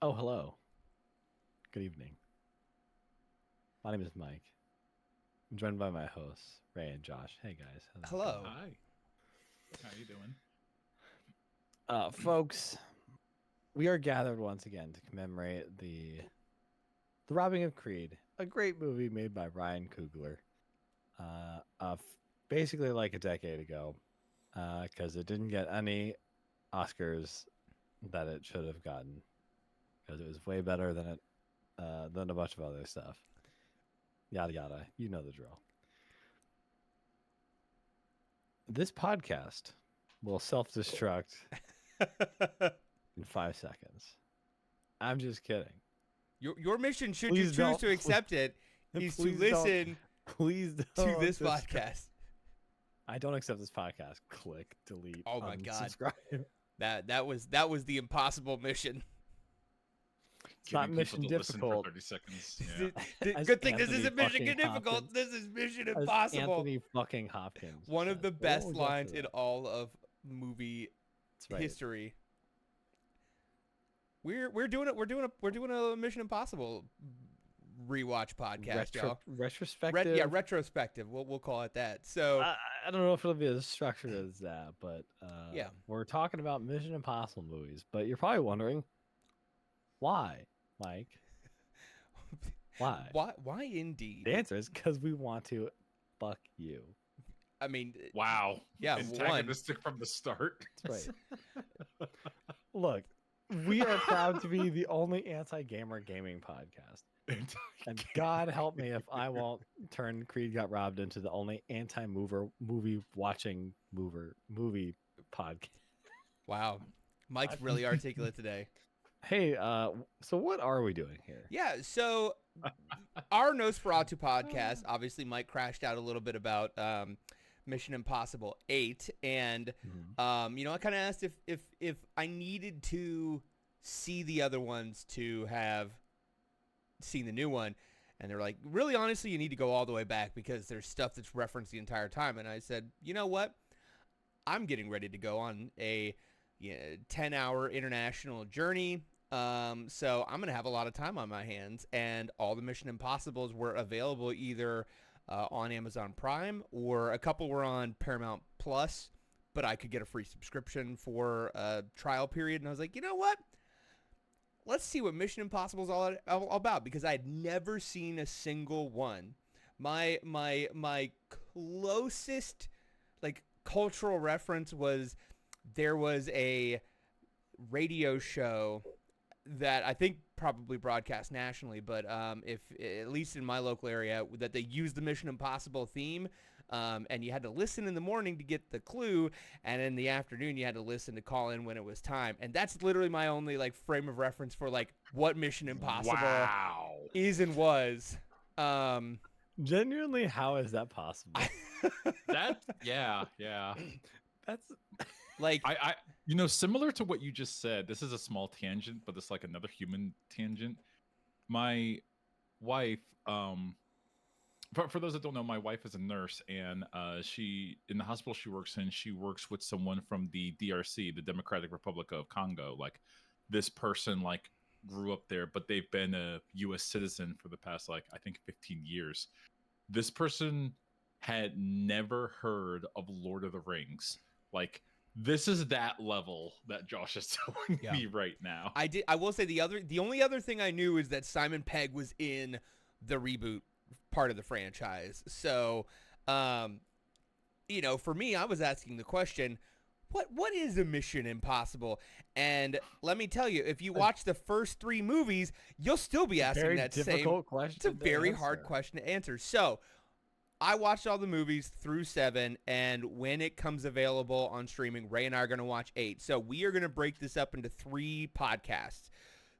Oh, hello. Good evening. My name is Mike. I'm joined by my hosts, Ray and Josh. Hey guys, how's it Hello. going? Hi. How you doing? Folks, we are gathered once again to commemorate the robbing of Creed, a great movie made by Ryan Coogler, basically like a decade ago, because it didn't get any Oscars that it should have gotten, because it was way better than a bunch of other stuff. Yada yada, you know the drill. This podcast will self-destruct in 5 seconds. I'm just kidding. Your mission, should Please you choose don't. to accept it, is to Please listen Please to don't. this podcast. I don't accept this podcast. Click, delete, Oh my God. unsubscribe. That was the impossible mission. It's not mission people to listen difficult. for 30 seconds. Yeah. As Good thing this Anthony isn't mission fucking difficult. Hopkins. This is mission As impossible. Anthony fucking Hopkins. One of said. the But best we'll get to lines in that. all of movie That's right. history. We're doing a Mission Impossible rewatch podcast, y'all. Retrospective. Retrospective. We'll call it that. So I don't know if it'll be as structured as that, but Yeah. we're talking about Mission Impossible movies. But you're probably wondering why, Mike? Why? why indeed? The answer is because we want to fuck you. I mean, Wow. yeah, Antagonistic from the start. That's right. Look, we are proud to be the only anti-gamer gaming podcast. And God help me if I won't turn Creed Got Robbed into the only movie podcast. wow. Mike's really articulate today. Hey, so what are we doing here? Yeah, so our Nosferatu podcast, obviously Mike crashed out a little bit about Mission Impossible 8, and I kind of asked if I needed to see the other ones to have seen the new one, and they're like, really honestly, you need to go all the way back because there's stuff that's referenced the entire time. And I said, you know what? I'm getting ready to go on a 10-hour international journey. So I'm going to have a lot of time on my hands, and all the Mission Impossibles were available either on Amazon Prime, or a couple were on Paramount Plus, but I could get a free subscription for a trial period. And I was like, you know what? Let's see what Mission Impossible is all about, because I had never seen a single one. My closest cultural reference was, there was a radio show that I think probably broadcast nationally, but if at least in my local area, that they used the Mission Impossible theme, and you had to listen in the morning to get the clue, and in the afternoon you had to listen to call in when it was time. And that's literally my only frame of reference for what Mission Impossible is and was. Genuinely, how is that possible? Yeah. That's I similar to what you just said, this is a small tangent, but it's like another human tangent. My wife, for those that don't know, my wife is a nurse, and she, in the hospital she works in, she works with someone from the DRC, the Democratic Republic of Congo. This person grew up there, but they've been a US citizen for the past I think 15 years. This person had never heard of Lord of the Rings. This is that level that Josh is telling me right now. I will say the only other thing I knew is that Simon Pegg was in the reboot part of the franchise. So, for me, I was asking the question, what is a Mission Impossible? And let me tell you, if you watch the first 3 movies, you'll still be asking that same question. It's a very hard question to answer. So, I watched all the movies through 7, and when it comes available on streaming, Ray and I are going to watch 8. So we are going to break this up into 3 podcasts.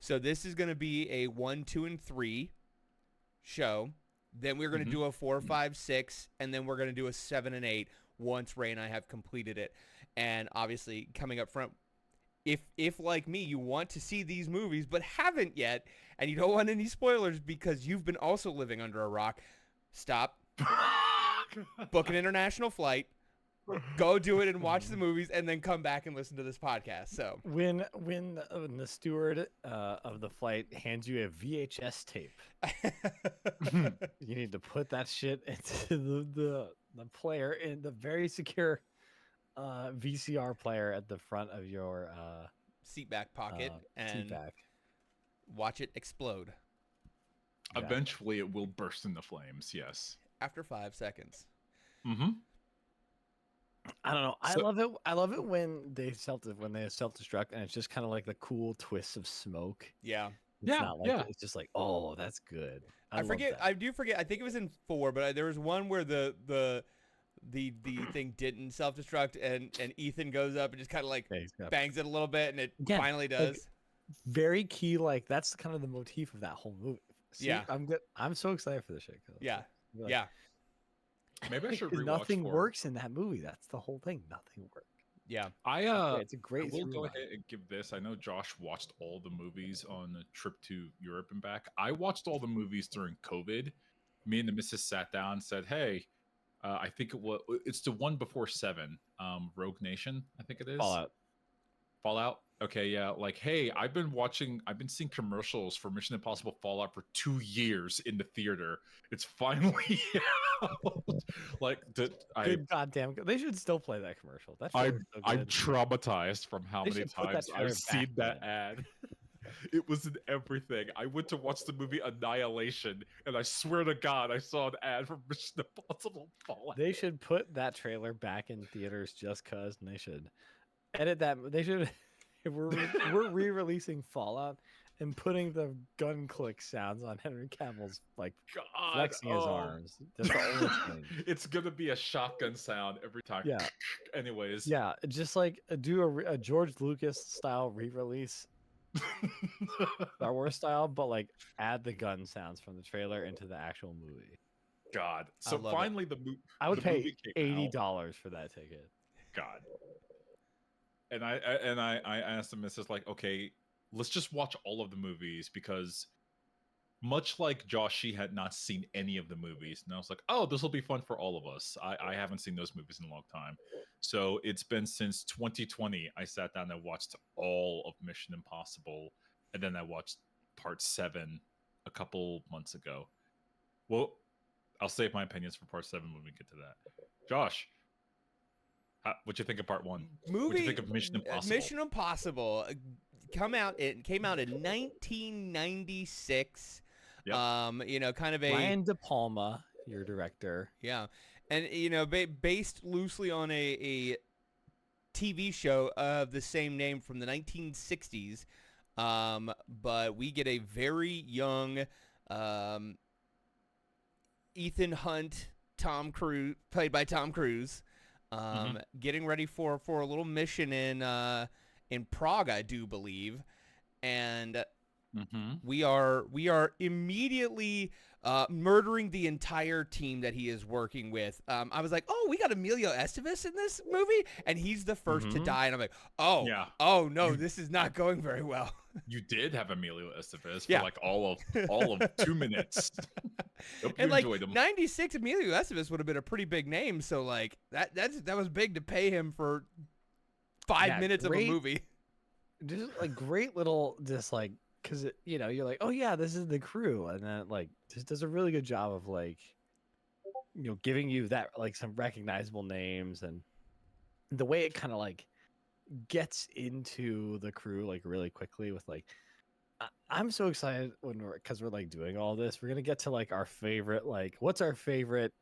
So this is going to be a 1, 2, and 3 show. Then we're going to do a 4, 5, 6, and then we're going to do a 7 and 8 once Ray and I have completed it. And obviously, coming up front, if like me, you want to see these movies but haven't yet, and you don't want any spoilers because you've been also living under a rock, stop. Book an international flight, go do it and watch the movies, and then come back and listen to this podcast. So when the steward of the flight hands you a VHS tape, you need to put that shit into the player in the very secure VCR player at the front of your seat back pocket and seat back. watch it explode Yeah. Eventually, it will burst into flames. Yes. after 5 seconds. Mm-hmm. I don't know. I So- love it. I love it when they self destruct, and it's just kind of like the cool twists of smoke. Yeah. It's Yeah, not like yeah. it's just like, oh, that's good. I love forget. that. I do forget. I think it was in 4, but there was one where the thing didn't self destruct, and Ethan goes up and just kind of like Yeah, he's got- bangs it a little bit, and it Yeah, finally does. very key. Like that's kind of the motif of that whole movie. See, Yeah. I'm good. I'm so excited for this shit. Yeah. Like, Yeah. Maybe I should 'cause rewatch nothing 4. works in that movie. That's the whole thing. Nothing works. Yeah. Yeah, it's a I great. will through go line. ahead and give this. I know Josh watched all the movies on a trip to Europe and back. I watched all the movies during COVID. Me and the missus sat down and said, "Hey, I think it's the one before 7, Rogue Nation. I think it is Fallout. Okay, yeah. Like, hey, I've been seeing commercials for Mission Impossible Fallout for 2 years in the theater. It's finally out. Like, Good goddamn. They should still play that commercial. That I'm trailer's so I'm good. traumatized from how They many should put that times trailer I've seen back that then. ad. It was in everything. I went to watch the movie Annihilation, and I swear to God, I saw an ad for Mission Impossible Fallout. They should put that trailer back in theaters just cause, and they should edit that. They should. If we're re-releasing Fallout and putting the gun click sounds on Henry Cavill's like God, flexing his arms. That's the only thing. It's gonna be a shotgun sound every time. Yeah. Anyways. Yeah, just like do a George Lucas style re-release, Star Wars style, but like add the gun sounds from the trailer into the actual movie. God. I So love it. finally, I would the pay movie came out. $80 for that ticket. God. And I asked the missus, like, okay, let's just watch all of the movies, because much like Josh, she had not seen any of the movies. And I was like, oh, this will be fun for all of us. I haven't seen those movies in a long time. So it's been since 2020 I sat down and watched all of Mission Impossible. And then I watched part 7 a couple months ago. Well, I'll save my opinions for part 7 when we get to that. Josh, what you think of part 1? Movie. What'd you think of Mission Impossible? Mission Impossible came out in 1996. Yep. Kind of a Brian De Palma, your director. yeah, and based loosely on a TV show of the same name from the 1960s. But we get a very young Ethan Hunt, Tom Cruise, played by Tom Cruise, getting ready for a little mission in Prague, I do believe, and we are immediately murdering the entire team that he is working with. I was like, oh, we got Emilio Estevez in this movie, and he's the first to die, and I'm like, oh, Yeah. oh no, this is not going very well. You did have Emilio Estevez for Yeah. like all of 2 minutes. Hope you And like enjoyed him. 96, Emilio Estevez would have been a pretty big name, so like that was big to pay him for 5 Yeah, minutes great. of a movie. Just like great little, just like, because you're like, oh yeah, this is the crew, and then it, like just does a really good job of like, giving you that like some recognizable names, and the way it kind of like gets into the crew like really quickly with like, I'm so excited because we're like doing all this. We're gonna get to like our favorite, like what's our favorite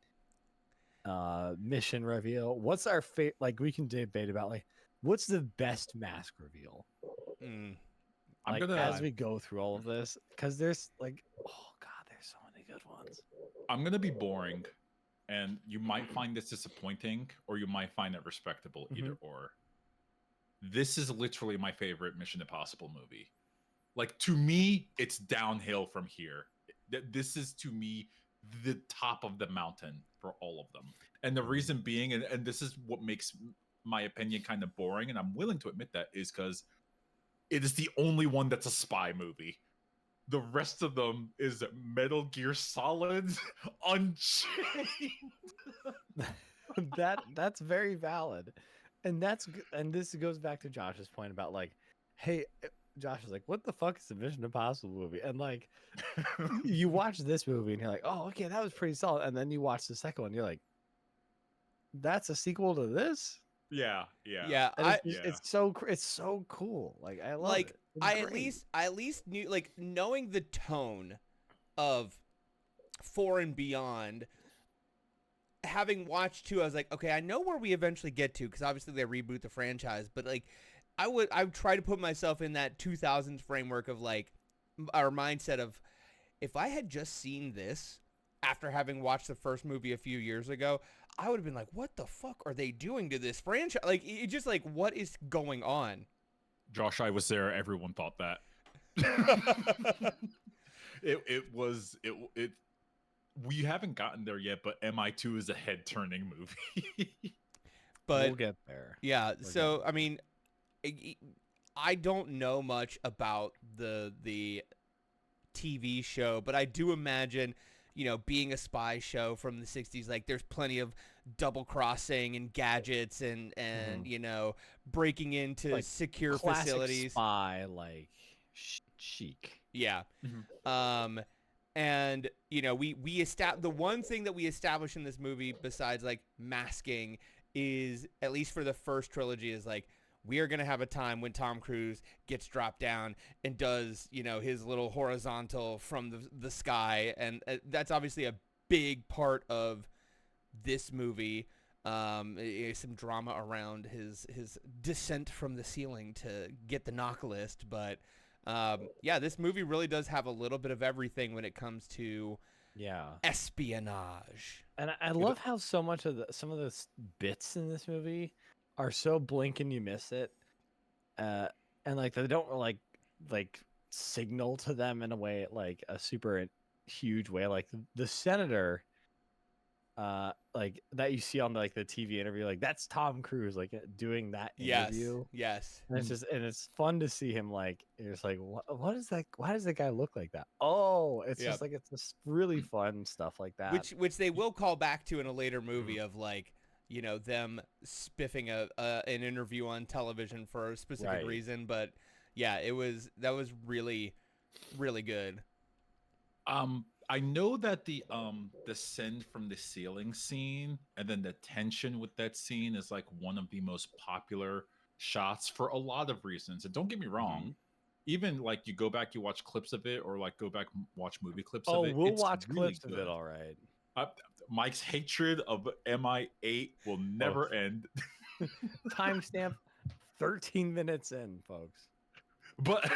mission reveal? What's our favorite? Like we can debate about like what's the best mask reveal. I'm Like gonna as we go through all of this, because there's like, oh god, there's so many good ones. I'm gonna be boring, and you might find this disappointing, or you might find it respectable. Either or. This is literally my favorite Mission Impossible movie. Like, to me, it's downhill from here. This is, to me, the top of the mountain for all of them. And the reason being, and this is what makes my opinion kind of boring, and I'm willing to admit that, is because it is the only one that's a spy movie. The rest of them is Metal Gear Solid Unchained. that's very valid, and and this goes back to Josh's point about like, hey, Josh is like, what the fuck is the Mission Impossible movie? And like, you watch this movie and you're like, oh, okay, that was pretty solid, and then you watch the second one, you're like, that's a sequel to this. Yeah. Yeah, And it's so cool. Like I love like it. It's I great. at least knew, like, knowing the tone of 4 and Beyond. Having watched 2, I was like, okay, I know where we eventually get to, because obviously they reboot the franchise, but like I would try to put myself in that 2000s framework of like our mindset of, if I had just seen this after having watched the first movie a few years ago, I would have been like, what the fuck are they doing to this franchise? Like, it just like, what is going on? Josh, I was there. Everyone thought that. It we haven't gotten there yet, but MI2 is a head-turning movie. But we'll get there. yeah, so I mean, I don't know much about the TV show, but I do imagine, being a spy show from the 60s, like there's plenty of double crossing and gadgets and breaking into Like secure classic facilities. spy, like chic. Yeah. And the one thing that we establish in this movie, besides like masking, is, at least for the first trilogy, is like, we are going to have a time when Tom Cruise gets dropped down and does, his little horizontal from the sky. And that's obviously a big part of this movie. Some drama around his descent from the ceiling to get the knock list. But yeah, this movie really does have a little bit of everything when it comes to espionage. And I love how some of the bits in this movie are so blink and you miss it, and like they don't like signal to them in a way, like a super huge way. Like the senator, like that you see on like the TV interview, like that's Tom Cruise, like doing that interview. Yes. And it's fun to see him, like it's like what is that? Why does that guy look like that? Oh, it's just like, it's just really fun stuff like that. Which they will call back to in a later movie of like, them spiffing an interview on television for a specific reason. But yeah, that was really, really good. I know that the descend from the ceiling scene and then the tension with that scene is like one of the most popular shots for a lot of reasons. And don't get me wrong, even like you go back, you watch clips of it, or like go back watch movie clips of it. We'll watch clips of it. All right. Mike's hatred of MI8 will never end. Timestamp 13 minutes in, folks. But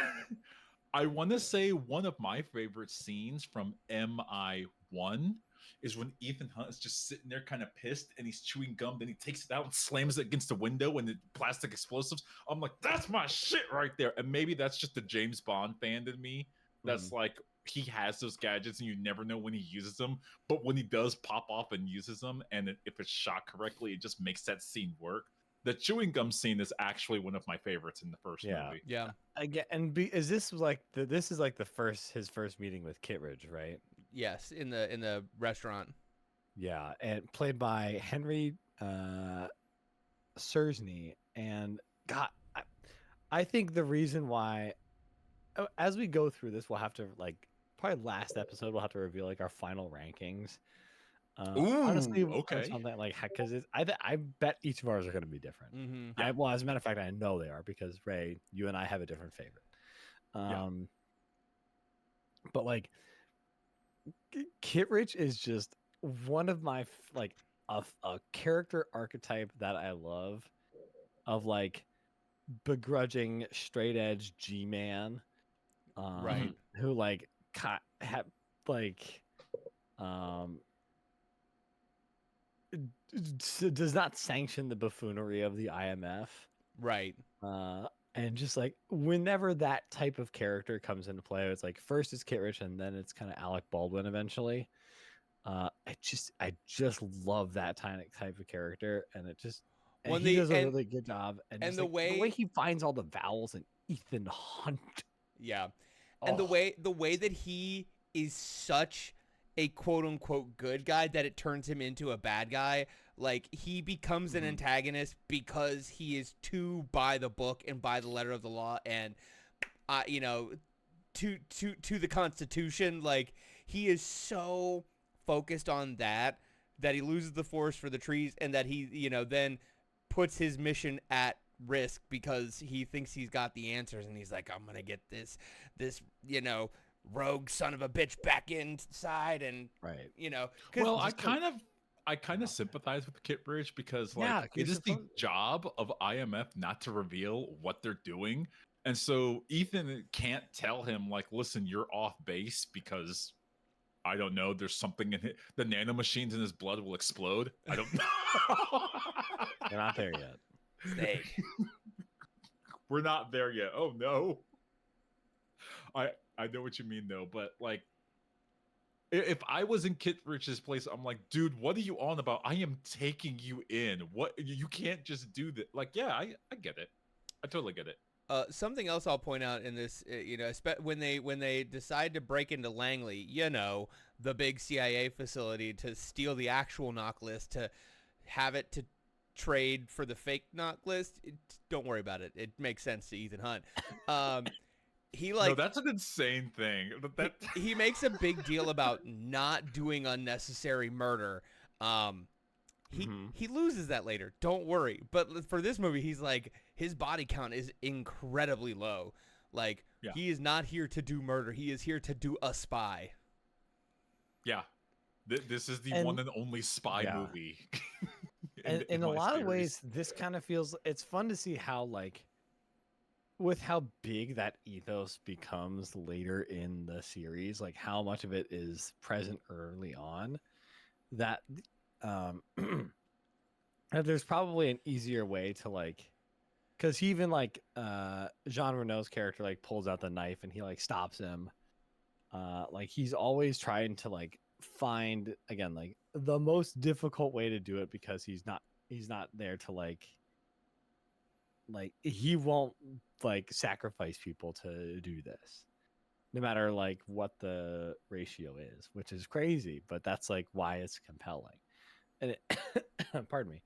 I want to say one of my favorite scenes from MI1 is when Ethan Hunt is just sitting there kind of pissed and he's chewing gum. Then he takes it out and slams it against the window and the plastic explosives. I'm like, that's my shit right there. And maybe that's just the James Bond fan in me. That's like, he has those gadgets and you never know when he uses them. But when he does pop off and uses them, and if it's shot correctly, it just makes that scene work. The chewing gum scene is actually one of my favorites in the first movie. Yeah. Again, and is this like this is like his first meeting with Kittredge, right? Yes, in the restaurant. Yeah, and played by Henry Sersney. And God, I think the reason why, as we go through this, we'll have to probably last episode we'll have to reveal like our final rankings. Honestly, okay. Something like, because I bet each of ours are going to be different. Well, as a matter of fact, I know they are, because Ray, you and I have a different favorite. But like, Kittredge is just one of my a character archetype that I love, of like begrudging straight edge G-man, right? Who does not sanction the buffoonery of the IMF, right? And just like whenever that type of character comes into play, it's like first it's Kittredge and then it's kind of Alec Baldwin eventually. I just love that type of character, and it just he does a really good job. And the way he finds all the vowels in Ethan Hunt, and the way that he is such a quote unquote good guy that it turns him into a bad guy. Like, he becomes an antagonist because he is too by the book and by the letter of the law, and you know, to the Constitution. Like, he is so focused on that he loses the forest for the trees, and that he, you know, then puts his mission at risk because he thinks he's got the answers, and he's like, I'm gonna get this you know, rogue son of a bitch back inside, and you know. Well, I kind of sympathize with Kitbridge because, like, it is the job of IMF not to reveal what they're doing, and so Ethan can't tell him, like, listen, you're off base because, I don't know, there's something in it. The nanomachines in his blood will explode. I don't know. We're not there yet. Snake. We're not there yet. Oh no. I know what you mean though, but like, if I was in Kitbridge's place, I'm like, dude, what are you on about? I am taking you in. What, you can't just do that. Like, yeah, I get it. I totally get it. Something else I'll point out in this, you know, when they decide to break into Langley, you know, the big CIA facility, to steal the actual knock list, to have it to trade for the fake knock list, don't worry about it. It makes sense to Ethan Hunt. He, like, no, that's an insane thing. He makes a big deal about not doing unnecessary murder. He loses that later. Don't worry. But for this movie, he's like, his body count is incredibly low. Like, he is not here to do murder. He is here to do a spy. Yeah. This is the one and only spy movie. in a lot of ways, this kind of feels, it's fun to see how, like, with how big that ethos becomes later in the series, like how much of it is present early on, that there's probably an easier way to, like, because he even, like, Jean Reno's character, like, pulls out the knife and he, like, stops him. Like, he's always trying to, like, find, again, like, the most difficult way to do it, because he's not there to, like he won't, like, sacrifice people to do this, no matter, like, what the ratio is, which is crazy, but that's, like, why it's compelling. And pardon me,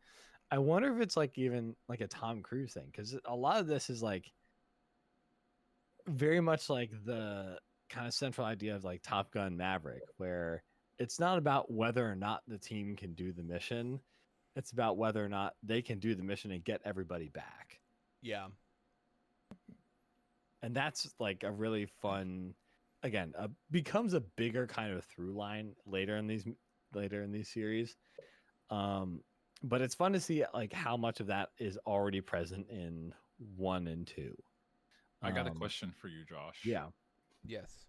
I wonder if it's, like, even like a Tom Cruise thing, because a lot of this is, like, very much like the kind of central idea of, like, Top Gun Maverick, where it's not about whether or not the team can do the mission, it's about whether or not they can do the mission and get everybody back. Yeah. And that's, like, a really fun, again, becomes a bigger kind of through line later in these series. But it's fun to see, like, how much of that is already present in 1 and 2. I got a question for you, Josh. Yeah. Yes.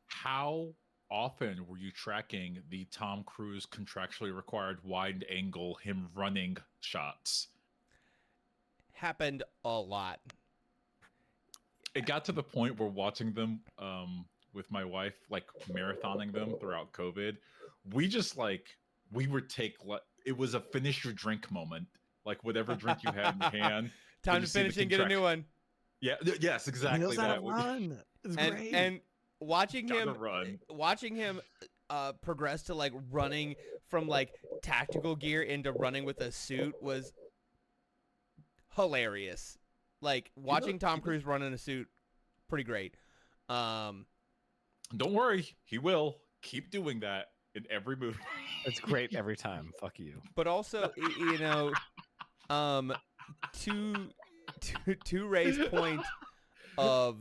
How often were you tracking the Tom Cruise contractually required wide angle, him running shots? Happened a lot. It got to the point where watching them with my wife, like, marathoning them throughout COVID, we just, like, we would take, it was a finish your drink moment. Like, whatever drink you had in your hand. Time to finish and get a new one. Yeah, yes, exactly that. Run. It's great. And watching him progress to, like, running from, like, tactical gear into running with a suit was hilarious. Like, watching Tom Cruise run in a suit, pretty great. Don't worry, he will keep doing that in every movie. It's great every time. Fuck you. But also, you know, to Ray's point of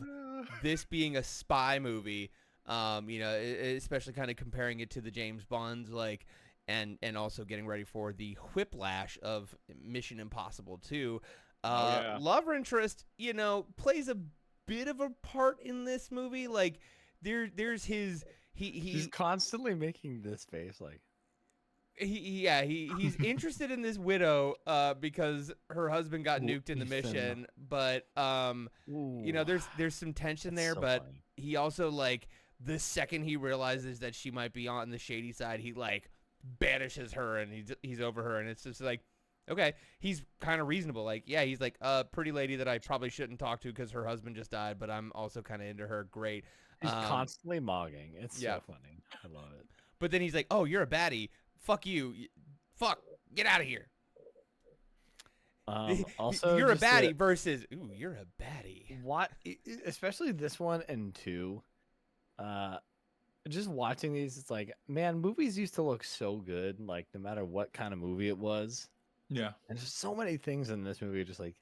this being a spy movie, you know, especially kind of comparing it to the James Bonds, like, and also getting ready for the whiplash of Mission Impossible 2. Love interest, you know, plays a bit of a part in this movie. Like, there's his he's constantly making this face, like, he's interested in this widow because her husband got nuked in the mission, but you know, there's some tension there, but funny. He also, like, the second he realizes that she might be on the shady side, he, like, banishes her and he's over her, and it's just like, okay, he's kind of reasonable. Like, yeah, he's like, a pretty lady that I probably shouldn't talk to because her husband just died, but I'm also kind of into her. Great. He's constantly mogging. It's so funny. I love it. But then he's like, oh, you're a baddie. Fuck you. fuck, get out of here. Also, you're a just baddie versus, ooh, you're a baddie. what, especially this one and two. Just watching these, it's like, man, movies used to look so good, like no matter what kind of movie it was. Yeah. And there's so many things in this movie just like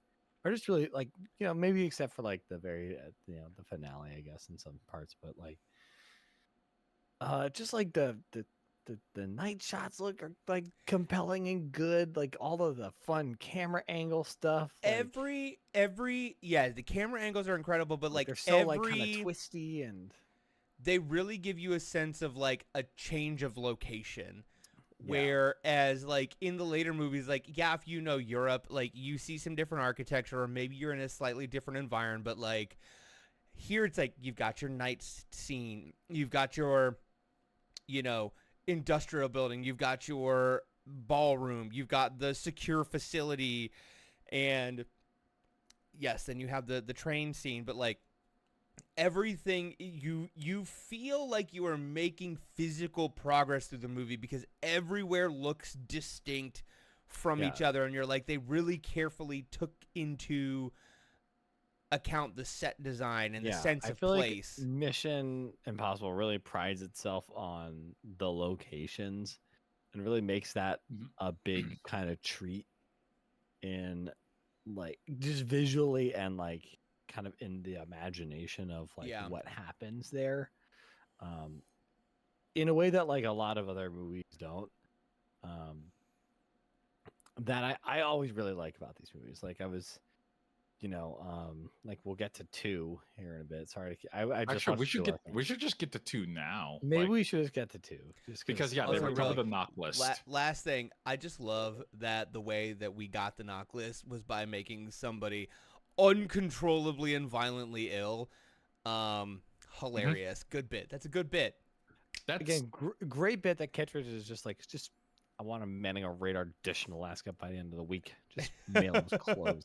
are just really like, maybe except for like the very the finale, I guess, in some parts, but like just like the night shots look are like compelling and good, like all of the fun camera angle stuff. Like, Yeah, the camera angles are incredible, but like they're so like kind of twisty, and they really give you a sense of like a change of location. yeah. Whereas like in the later movies, like, yeah, if you know Europe, like you see some different architecture, or maybe you're in a slightly different environment, but like here it's like you've got your night scene, you've got your, industrial building, you've got your ballroom, you've got the secure facility, and yes, then you have the train scene, but like everything, you feel like you are making physical progress through the movie because everywhere looks distinct from each other, and you're like, they really carefully took into account the set design and the sense of place. Like Mission Impossible really prides itself on the locations and really makes that a big kind of treat in like just visually and like kind of in the imagination of like what happens there, in a way that like a lot of other movies don't, that I always really like about these movies. Like I was, like we'll get to 2 here in a bit. Sorry, I just actually we should just get to 2 now. Maybe we should just get to 2, just because they recovered the knock list. Last thing, I just love that the way that we got the knock list was by making somebody uncontrollably and violently ill. Hilarious. Good bit. That's a good bit. That's again great bit that Kittredge is just like, I want him manning a radar dish in Alaska by the end of the week. Just mail his clothes.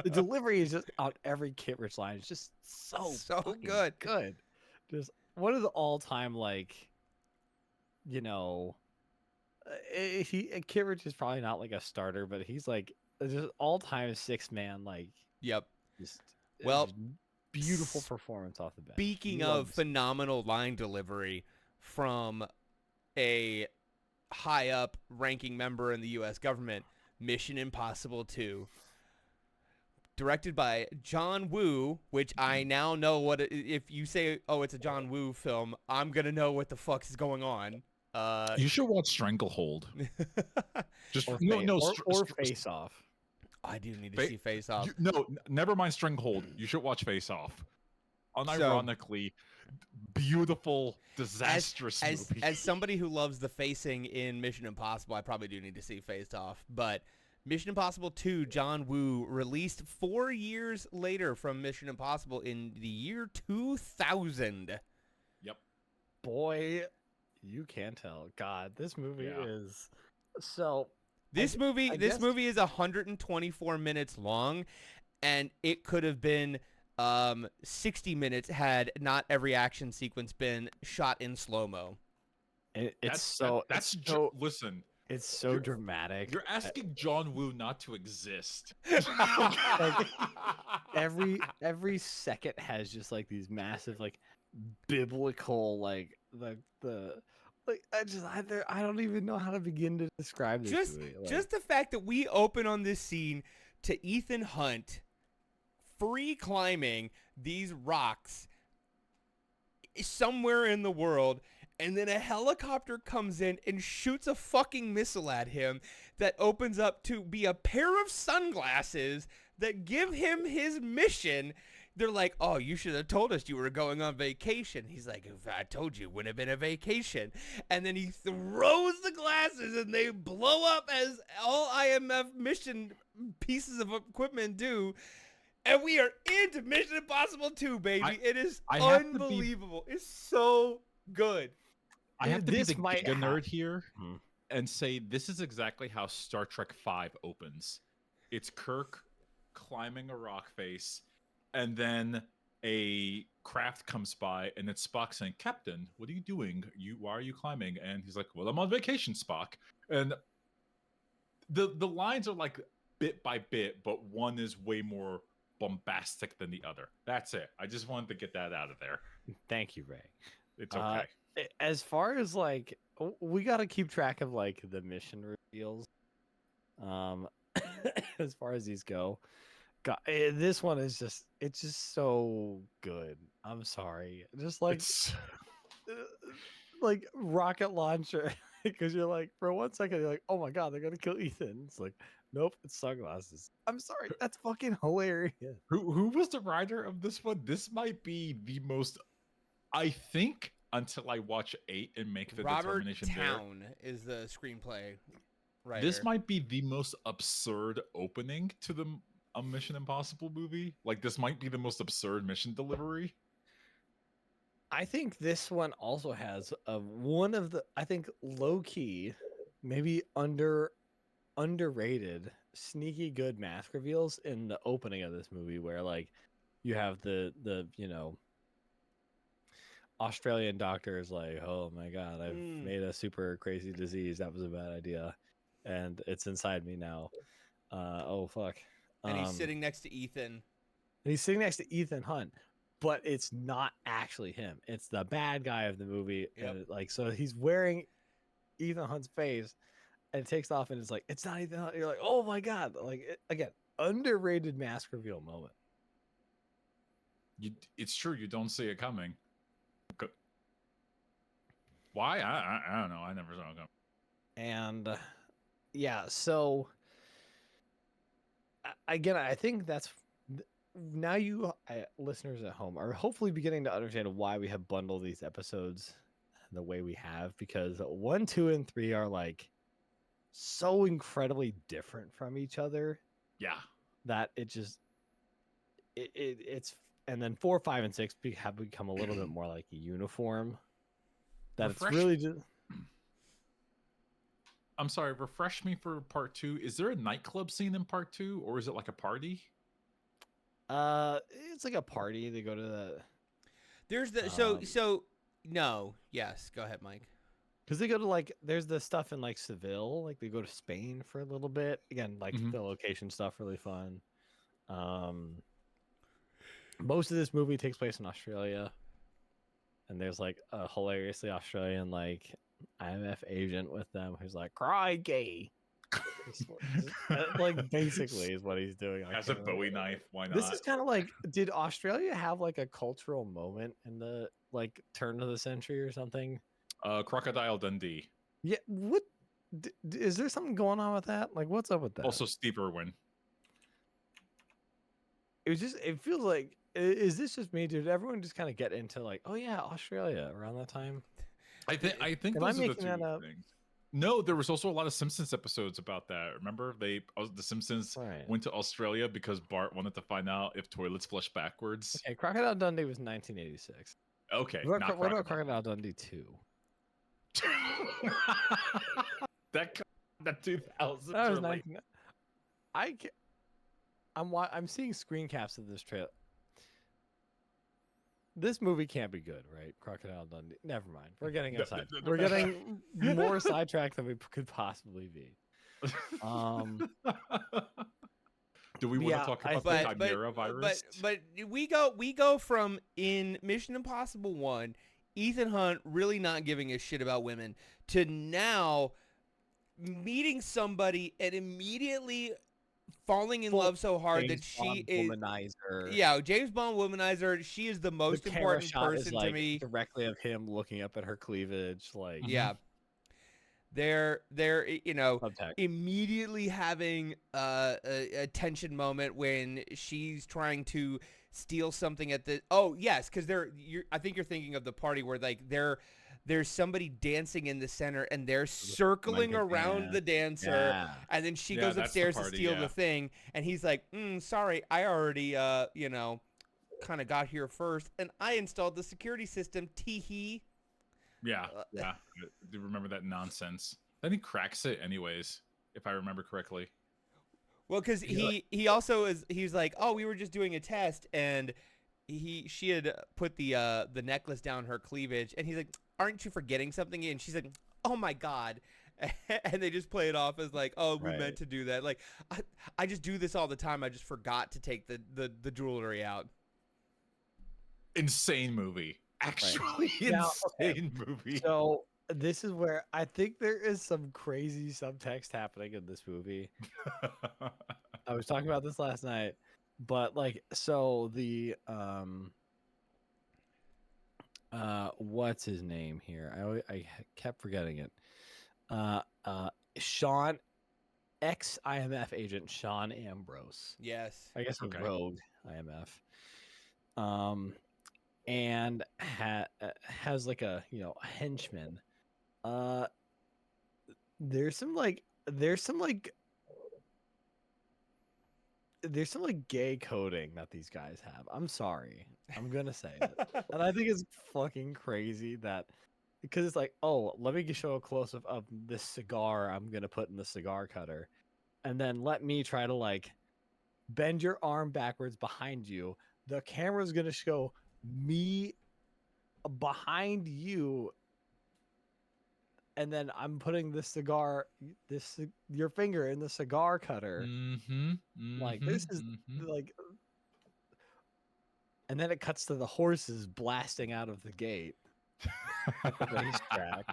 The delivery is just on every Kittredge line. It's just so good. Good. Just one of the all-time, like, Kittredge is probably not like a starter, but he's like just all-time 6-man, like. Yep. Just, well, beautiful performance off the bench. Speaking of phenomenal line delivery from a high up ranking member in the U.S. government, Mission Impossible 2, directed by John Woo, which I now know if you say, oh, it's a John Woo film, I'm going to know what the fuck is going on. You should watch Stranglehold. Just or Face Off. I do need to see Face Off. No, never mind Stranglehold. You should watch Face Off. Unironically, beautiful, disastrous movie. As somebody who loves the facing in Mission Impossible, I probably do need to see Face Off. But Mission Impossible 2, John Woo, released 4 years later from Mission Impossible in the year 2000. Yep. Boy, you can tell. God, this movie is so... This movie is 124 minutes long, and it could have been 60 minutes had not every action sequence been shot in slow-mo. Listen, it's so dramatic. You're asking John Woo not to exist. Like, every second has just like these massive like biblical like the like I don't even know how to begin to describe this movie. Just the fact that we open on this scene to Ethan Hunt free climbing these rocks somewhere in the world, and then a helicopter comes in and shoots a fucking missile at him that opens up to be a pair of sunglasses that give him his mission. They're like, oh, you should have told us you were going on vacation. He's like, if I told you, it wouldn't have been a vacation. And then he throws the glasses and they blow up as all IMF mission pieces of equipment do. And we are into Mission Impossible 2, baby. It is unbelievable. It's so good. I have to be the nerd here and say this is exactly how Star Trek V opens. It's Kirk climbing a rock face, and then a craft comes by, and it's Spock saying, "Captain, what are you doing? Why are you climbing?" And he's like, "Well, I'm on vacation, Spock." And the lines are like bit by bit, but one is way more bombastic than the other. That's it. I just wanted to get that out of there. Thank you, Ray. It's okay. As far as like, we got to keep track of like the mission reveals. As far as these go, God, this one is it's just so good. I'm sorry, just like like rocket launcher, because you're like, for 1 second you're like, oh my God, they're gonna kill Ethan. It's like, nope, it's sunglasses. I'm sorry, that's fucking hilarious. Who was the writer of this one? This might be the most, I think, until I watch 8 and make the Robert determination Town is the screenplay writer. This might be the most absurd opening to a Mission Impossible movie. Like, this might be the most absurd mission delivery. I think this one also has one of the, I think, low key, maybe underrated, sneaky good mask reveals in the opening of this movie, where like you have the Australian doctor is like, oh my God, I've made a super crazy disease. That was a bad idea, and it's inside me now. Oh fuck. And he's sitting next to Ethan. Hunt, but it's not actually him. It's the bad guy of the movie. Yep. And like, so he's wearing Ethan Hunt's face, and it takes off, and it's like, it's not Ethan Hunt. You're like, oh my God. Like, again, underrated mask reveal moment. It's true. You don't see it coming. Why? I don't know. I never saw it coming. And yeah, so again, I think that's now you listeners at home are hopefully beginning to understand why we have bundled these episodes the way we have, because 1, 2, and 3 are like so incredibly different from each other. Yeah, that it just it's, and then 4, 5, and 6 have become a little bit more like a uniform. That it's really just. I'm sorry, refresh me for part 2. Is there a nightclub scene in part 2, or is it like a party? It's like a party. They go to the. There's the no. Yes, go ahead, Mike. Because they go to like, there's the stuff in like Seville, like they go to Spain for a little bit. Again, like the location stuff, really fun. Most of this movie takes place in Australia, and there's like a hilariously Australian like IMF agent with them who's like, cry gay. Like basically is what he's doing. As a Bowie knife, why not? This is kind of like, did Australia have like a cultural moment in the like turn of the century or something? Crocodile Dundee. Yeah, what is there something going on with that? Like, what's up with that? Also, Steve Irwin. It was just, it feels like, is this just me? Did everyone just kind of get into like, oh yeah, Australia around that time? I think Am those I are the making that two up? things. No, there was also a lot of Simpsons episodes about that. Remember, the Simpsons went to Australia because Bart wanted to find out if toilets flush backwards. Okay, Crocodile Dundee was 1986. Okay, What about Crocodile Dundee 2? that 2000. That was 19. I'm seeing screen caps of this trailer. This movie can't be good, right? Crocodile Dundee. Never mind. We're getting aside. We're getting more sidetracked than we could possibly be. Do we want to talk about the Chimera virus? But we go from, in Mission Impossible 1, Ethan Hunt really not giving a shit about women, to now meeting somebody and immediately falling in love so hard that she is womanizer. Yeah, James Bond womanizer. She is the most important person to me. Directly of him looking up at her cleavage, like yeah. They're immediately having a tension moment when she's trying to steal something at the because I think you're thinking of the party where like there's somebody dancing in the center and they're circling around the dancer, and then she goes upstairs to steal the thing, and he's like, sorry, I already kind of got here first, and I installed the security system. Tee-hee. Yeah. I do remember that nonsense. Then he cracks it anyways, if I remember correctly. Well, because he also he's like, oh, we were just doing a test, and she had put the necklace down her cleavage, and he's like, aren't you forgetting something? And she's like, oh my God. and they just play it off as like, oh, we Right. meant to do that. Like, I just do this all the time. I just forgot to take the jewelry out. Insane movie. Actually, Now, insane movie. So this is where I think there is some crazy subtext happening in this movie. I was talking about this last night, but like, so the what's his name here? I kept forgetting it. Sean, ex-IMF agent Sean Ambrose. Yes. I guess a Okay. rogue IMF. And has like a henchman. There's some gay coding that these guys have. I'm sorry. I'm gonna say it. And I think it's fucking crazy that because it's like, oh, let me show a close up of this cigar I'm gonna put in the cigar cutter, and then let me try to like bend your arm backwards behind you. The camera's gonna show me behind you, and then I'm putting the cigar, your finger in the cigar cutter. Like this is like, and then it cuts to the horses blasting out of the gate. At the racetrack.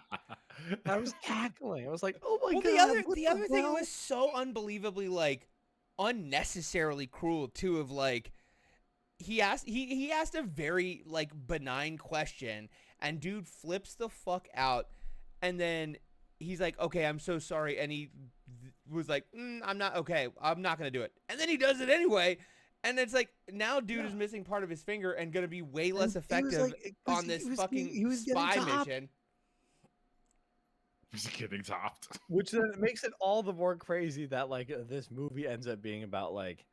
I was cackling. I was like, "Oh my god!" The other thing was so unbelievably like unnecessarily cruel too. Of like, he asked a very like benign question, and dude flips the fuck out, and then he's like, "Okay, I'm so sorry," and he was like, "I'm not okay. I'm not gonna do it," and then he does it anyway. And it's like, now dude is missing part of his finger and going to be way less effective on this fucking spy mission. He's getting topped. Which then makes it all the more crazy that like this movie ends up being about like,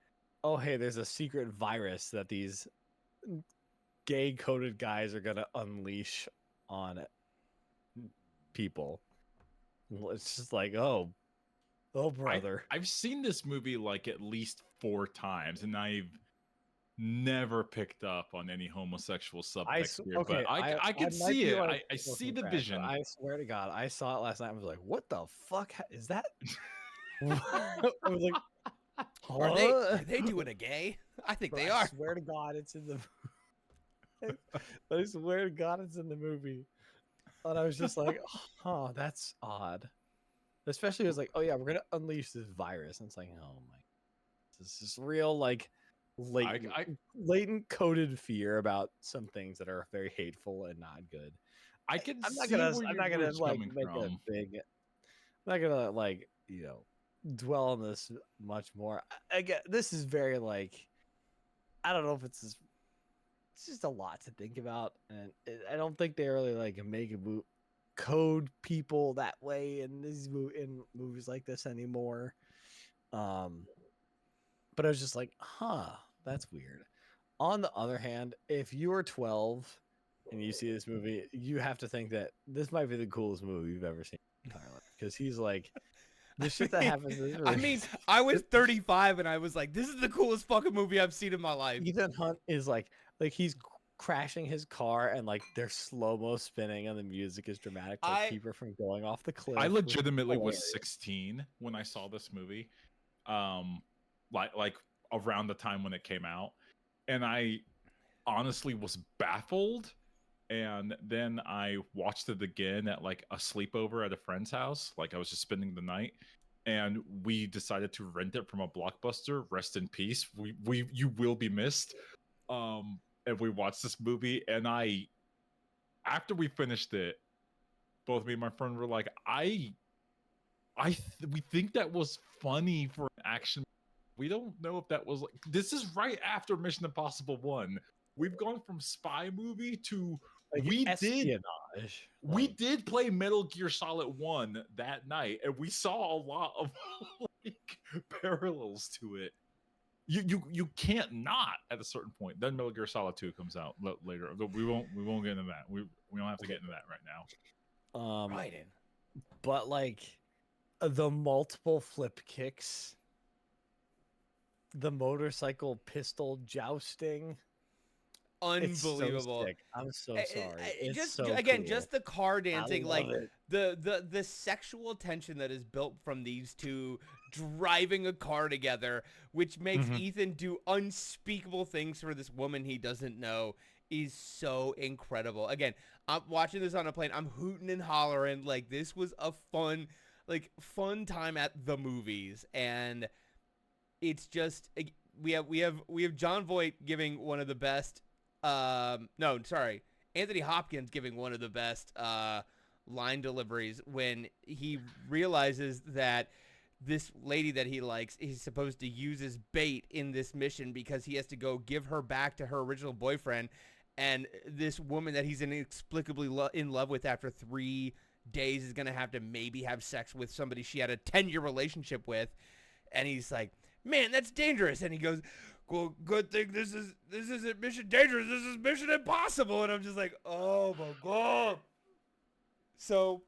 oh hey, there's a secret virus that these gay coded guys are going to unleash on people. It's just like, oh brother. I've seen this movie like at least 4 times, and I've never picked up on any homosexual subtext here. Okay, but I can see it. Like, I see the vision. I swear to God, I saw it last night. I was like, what the fuck is that? I was like, are they doing a gay? I think they are. I swear to God, it's in the. I swear to God, it's in the movie. And I was just like, oh, that's odd. Especially, it was like, oh yeah, we're gonna unleash this virus, and it's like, oh my, this is real, like latent coded fear about some things that are very hateful and not good. I can. I'm not see gonna. where I'm your not gonna word's like coming make from. a big. I'm not gonna like dwell on this much more. Again, this is very like, I don't know if it's just a lot to think about, and I don't think they really like make a code people that way in movies like this anymore. But I was just like, huh, that's weird. On the other hand, if you are 12 and you see this movie, you have to think that this might be the coolest movie you've ever seen in your entire life, because he's like, the shit that happens. I mean, I was 35 and I was like, this is the coolest fucking movie I've seen in my life. Ethan Hunt is like he's crashing his car and like they're slow-mo spinning and the music is dramatic to keep her from going off the cliff. I legitimately was 16 when I saw this movie. Like around the time when it came out, and I honestly was baffled. And then I watched it again at like a sleepover at a friend's house. Like I was just spending the night, and we decided to rent it from a Blockbuster. Rest in peace. You will be missed. And we watched this movie, and after we finished it, both me and my friend were like, we think that was funny for an action. We don't know if that was like, this is right after Mission Impossible 1. We've gone from spy movie to like espionage. We did play Metal Gear Solid 1 that night, and we saw a lot of like parallels to it. You can't not at a certain point. Then Metal Gear Solid 2 comes out later. We won't get into that. We don't have to get into that right now. Right in. But like the multiple flip kicks, the motorcycle pistol jousting. unbelievable. so sick. I'm so sorry. It's Just so again, cool. just the car I dancing, love like it. the sexual tension that is built from these two driving a car together, which makes Mhm. Ethan do unspeakable things for this woman he doesn't know, is so incredible. Again, I'm watching this on a plane. I'm hooting and hollering. Like, this was a fun time at the movies, and it's just we have John Voight giving one of the best. No, sorry, Anthony Hopkins giving one of the best line deliveries when he realizes that this lady that he likes, he's supposed to use as bait in this mission because he has to go give her back to her original boyfriend, and this woman that he's inexplicably in love with after 3 days is going to have to maybe have sex with somebody she had a 10-year relationship with. And he's like, man, that's dangerous. And he goes, well, good thing this isn't Mission Dangerous. This is Mission Impossible. And I'm just like, oh my God. So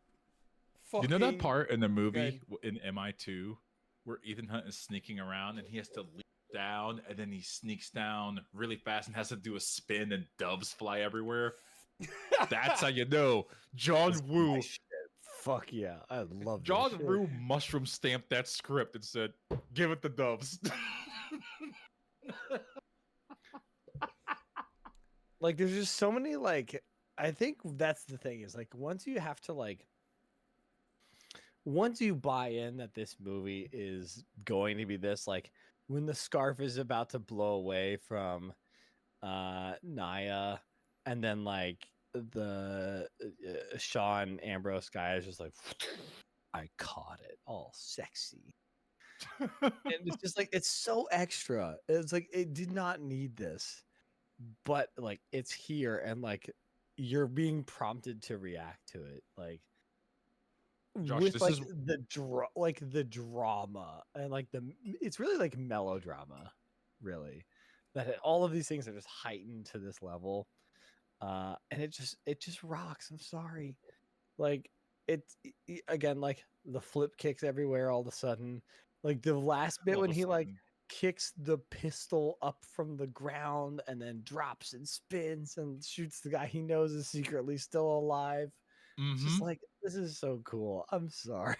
You know that fucking part in the movie good. in MI2 where Ethan Hunt is sneaking around and he has to leap down and then he sneaks down really fast and has to do a spin and doves fly everywhere? That's how you know John That's my Woo. shit. Fuck yeah. I love this John shit. Woo mushroom stamped that script and said, "Give it the doves." Like, there's just so many, like, I think that's the thing is, like, once you have to, like, once you buy in that this movie is going to be this, like, when the scarf is about to blow away from Naya, and then, like, the Sean Ambrose guy is just like, I caught it, all sexy. And it's just like, it's so extra. It's like, it did not need this, but like, it's here, and like, you're being prompted to react to it, like, Josh, with this like is the drama, and like it's really like melodrama, really, that all of these things are just heightened to this level, and it just rocks. I'm sorry, like, again, like, the flip kicks everywhere all of a sudden, like the last bit all of when a he like sudden. kicks the pistol up from the ground and then drops and spins and shoots the guy he knows is secretly still alive. It's just like, this is so cool. I'm sorry.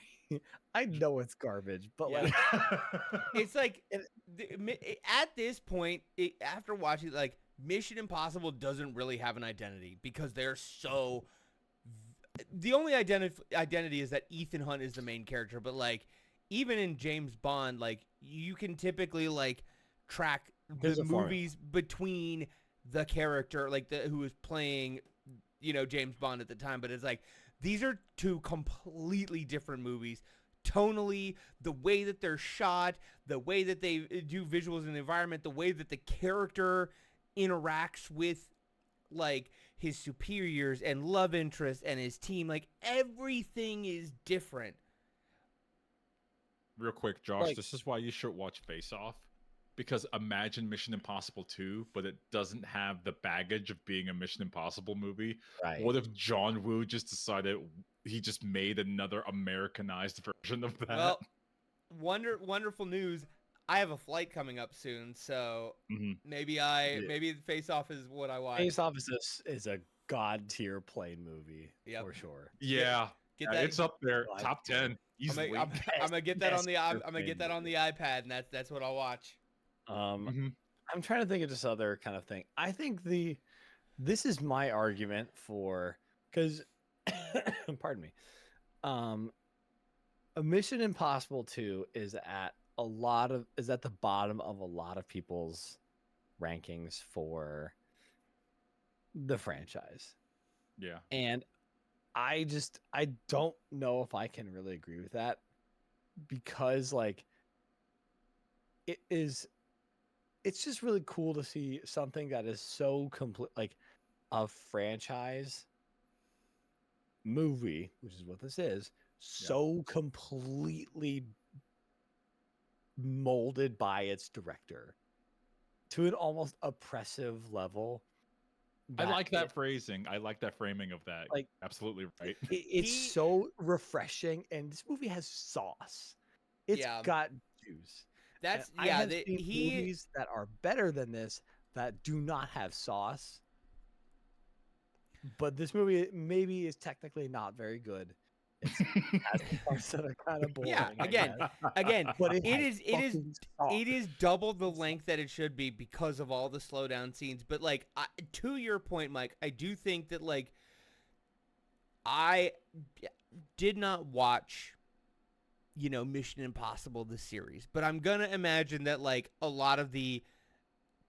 I know it's garbage, but Yeah. like, It's like it- at this point, after watching, like, Mission Impossible doesn't really have an identity because they're so. The only identity is that Ethan Hunt is the main character, but like, even in James Bond, like, you can typically like track there's the a formula. movies between the character, like who was playing, James Bond at the time. But it's like, these are two completely different movies. Tonally, the way that they're shot, the way that they do visuals in the environment, the way that the character interacts with, like, his superiors and love interest and his team, like, everything is different. Real quick, Josh, Like, this is why you should watch Face Off. Because imagine Mission Impossible 2, but it doesn't have the baggage of being a Mission Impossible movie. right. What if John Woo just decided he just made another Americanized version of that? Well, wonderful news. I have a flight coming up soon, so maybe Face Off is what I watch. Face Off is a god tier plane movie, Yep. for sure. Yeah, Get that. it's up there, God top tier. 10 easily. I'm gonna get that on the Best I'm gonna get that on the iPad, and that's what I'll watch. I'm trying to think of just other kind of thing. I think this is my argument for, because pardon me, a Mission Impossible 2 is at the bottom of a lot of people's rankings for the franchise. Yeah. And I don't know if I can really agree with that, because like, it's just really cool to see something that is so complete, like a franchise movie, which is what this is, so completely molded by its director to an almost oppressive level. I like that phrasing. I like that framing of that. Like, absolutely right. It's so refreshing, and this movie has sauce. It's got juice. That's And I have seen movies that are better than this that do not have sauce. But this movie maybe is technically not very good. It has some parts that are kind of boring. Yeah, I again, guess. But it has is fucking sauce. it is double the length that it should be because of all the slowdown scenes. But like to your point, Mike, I do think that like I did not watch, you know, Mission Impossible the series, but I'm gonna imagine that like a lot of the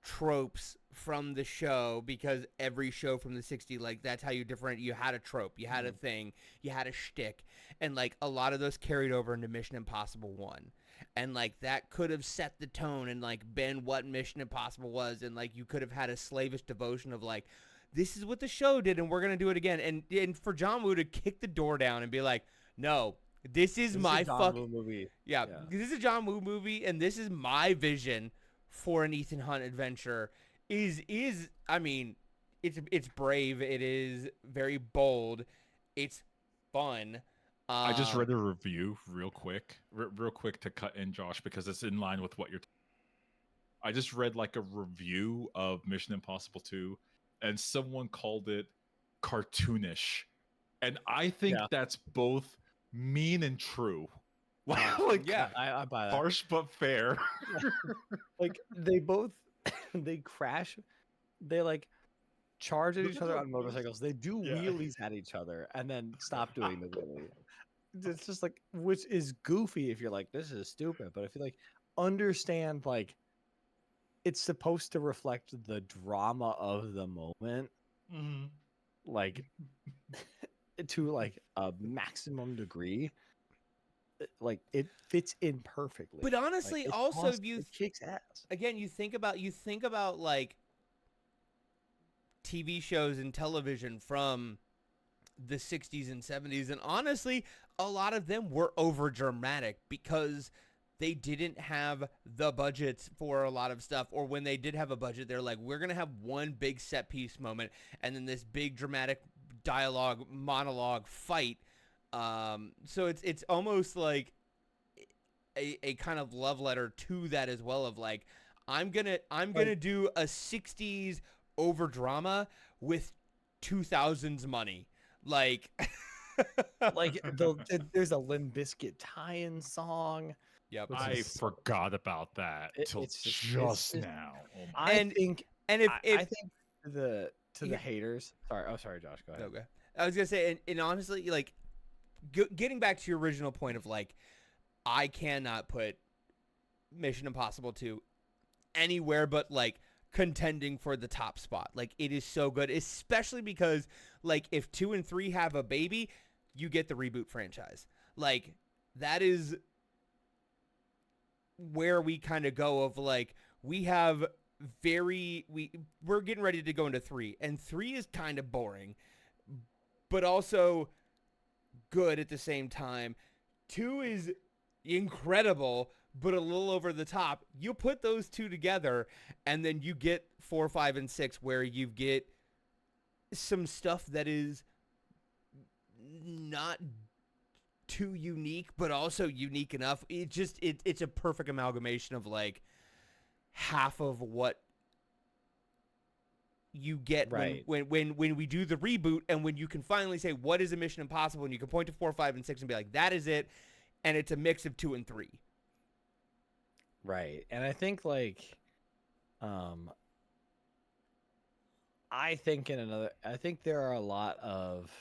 tropes from the show, because every show from the 60s, like that's how you different. You had a trope, you had a thing, you had a shtick, and like a lot of those carried over into Mission Impossible 1, and like that could have set the tone and like been what Mission Impossible was, and like you could have had a slavish devotion of like, this is what the show did and we're gonna do it again, and for John Woo to kick the door down and be like, no, this is my fucking movie. Yeah, this is a John Woo movie, and this is my vision for an Ethan Hunt adventure. Is I mean, it's brave. It is very bold. It's fun. I just read a review real quick to cut in, Josh, because it's in line with what you're. I just read like a review of Mission Impossible 2, and someone called it cartoonish, and I think that's both mean and true. Like, yeah, I buy that. Harsh but fair. Like they both they crash, they like charge at each other on motorcycles. They do wheelies at each other and then stop doing the wheelie. It's just like, which is goofy if you're like, this is stupid, but if you like understand, like it's supposed to reflect the drama of the moment, like to like a maximum degree. Like it fits in perfectly. But honestly, like, also awesome. you It kicks ass. Again, you think about like TV shows and television from the 60s and 70s, and honestly, a lot of them were over dramatic because they didn't have the budgets for a lot of stuff, or when they did have a budget, they're like, we're gonna have one big set piece moment and then this big dramatic dialogue monologue fight. So it's almost like a kind of love letter to that as well, of like, I'm gonna do a 60s over drama with 2000s money, like like there's a Limp Bizkit tie-in song. Yep. I forgot about that till just now. Oh my. I think if I think to the haters. Sorry, Josh. Go ahead. Okay. I was gonna say, and honestly, like, getting back to your original point of like, I cannot put Mission Impossible 2 anywhere but like contending for the top spot. Like, it is so good, especially because like if 2 and 3 have a baby, you get the reboot franchise. Like, that is where we kind of go of like, we're getting ready to go into 3, and 3 is kind of boring, but also good at the same time. 2 is incredible, but a little over the top. You put those two together, and then you get 4, 5, and 6, where you get some stuff that is not too unique, but also unique enough. It's a perfect amalgamation of like half of what you get when we do the reboot, and when you can finally say what is a Mission Impossible, and you can point to 4, 5, and 6 and be like, that is it, and it's a mix of 2 and 3. Right. And I think like I think there are a lot of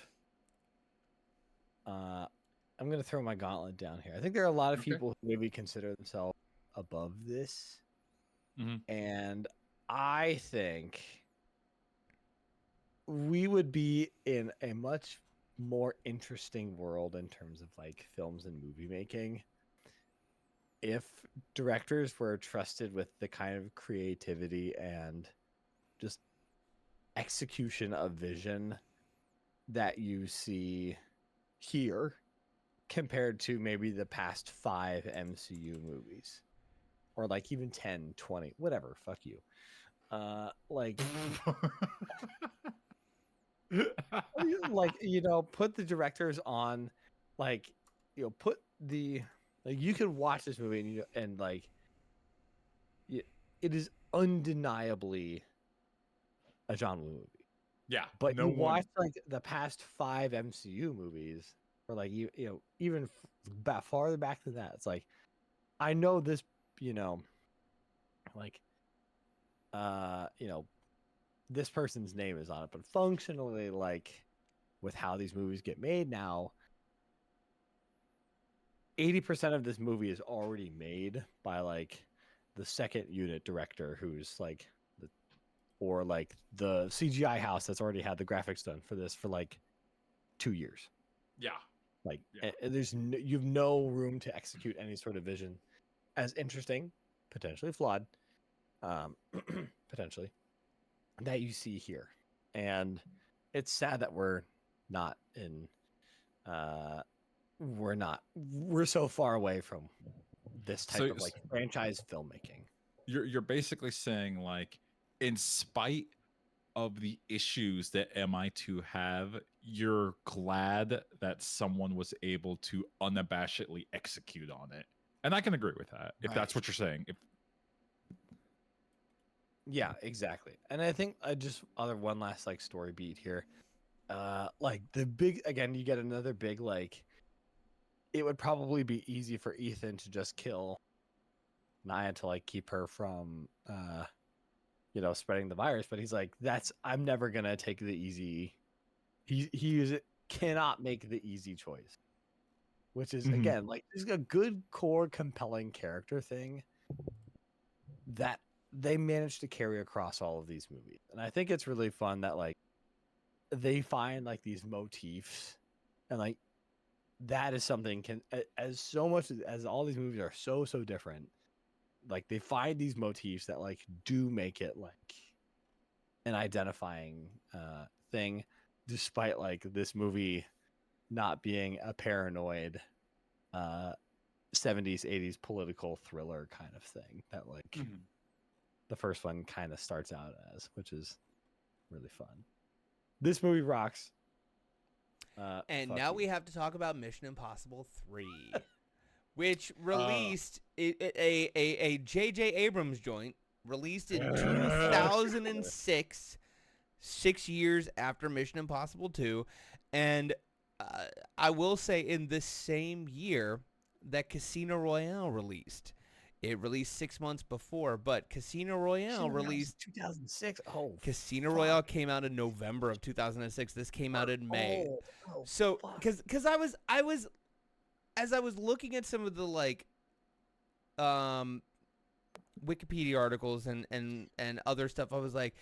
I'm going to throw my gauntlet down here. I think there are a lot of people who maybe consider themselves above this. And I think we would be in a much more interesting world in terms of like films and movie making if directors were trusted with the kind of creativity and just execution of vision that you see here compared to maybe the past 5 MCU movies, or like even 10, 20, whatever, fuck you. Like like, you know, put the directors on, like, you know, put the, like, you can watch this movie and like it is undeniably a John Woo movie. Yeah, But no you one. watch like the past 5 MCU movies, or like you know even farther back than that. It's like I know this, you know, like you know, this person's name is on it, but functionally, like with how these movies get made now, 80% of this movie is already made by like the second unit director who's like the or like the CGI house that's already had the graphics done for this for like 2 years. Yeah, Like Yeah. there's you have no room to execute any sort of vision as interesting, potentially flawed, potentially, that you see here. And it's sad that we're not in we're so far away from this type So of like franchise filmmaking. you're basically saying, like, in spite of the issues that MI2 have, you're glad that someone was able to unabashedly execute on it. And I can agree with that, if that's Right. what you're saying. If Yeah, exactly. And I think just one last like story beat here. Like the big again, you get another big like. It would probably be easy for Ethan to just kill Naya to like keep her from you know, spreading the virus, but he's like, I'm never gonna take the easy. Cannot make the easy choice, which is again like there's a good core compelling character thing that they managed to carry across all of these movies, and I think it's really fun that like they find like these motifs, and like that is something as so much as all these movies are so different, like they find these motifs that like do make it like an identifying thing, despite like this movie not being a paranoid 70s 80s political thriller kind of thing that like the first one kind of starts out as, which is really fun. This movie rocks. And now we have to talk about Mission Impossible 3, which released a J.J. Abrams joint, released in 2006, 6 years after Mission Impossible 2. And I will say in the same year that Casino Royale released. It released 6 months before, but Casino Royale released 2006. Oh, Casino Royale came out in November of 2006. This came out in May. Oh, so because I was as I was looking at some of the like Wikipedia articles and other stuff, I was like,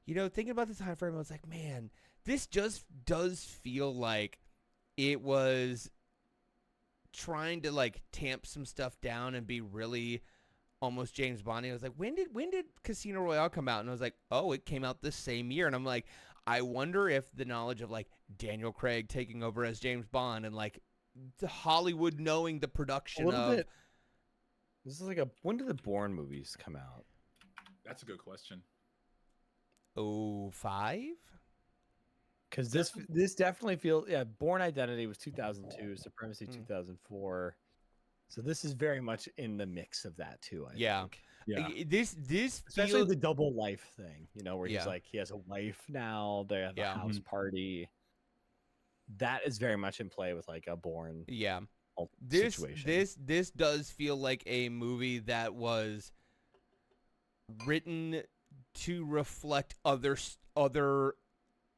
you know, thinking about the time frame, I was like, man, this just does feel like it was trying to like tamp some stuff down and be really almost James Bondy. I was like, when did Casino Royale come out? And I was like, oh, it came out this same year. And I'm like, I wonder if the knowledge of like Daniel Craig taking over as James Bond and like Hollywood knowing the production of bit. This is like when did the Bourne movies come out? that's a good question. 05? Because this definitely feels Bourne Identity was 2002, Supremacy 2004. So this is very much in the mix of that too. I think. Yeah. This Especially feels the double life thing, you know, where he's like he has a wife now, they have a house party. That is very much in play with like a Bourne situation. This does feel like a movie that was written to reflect other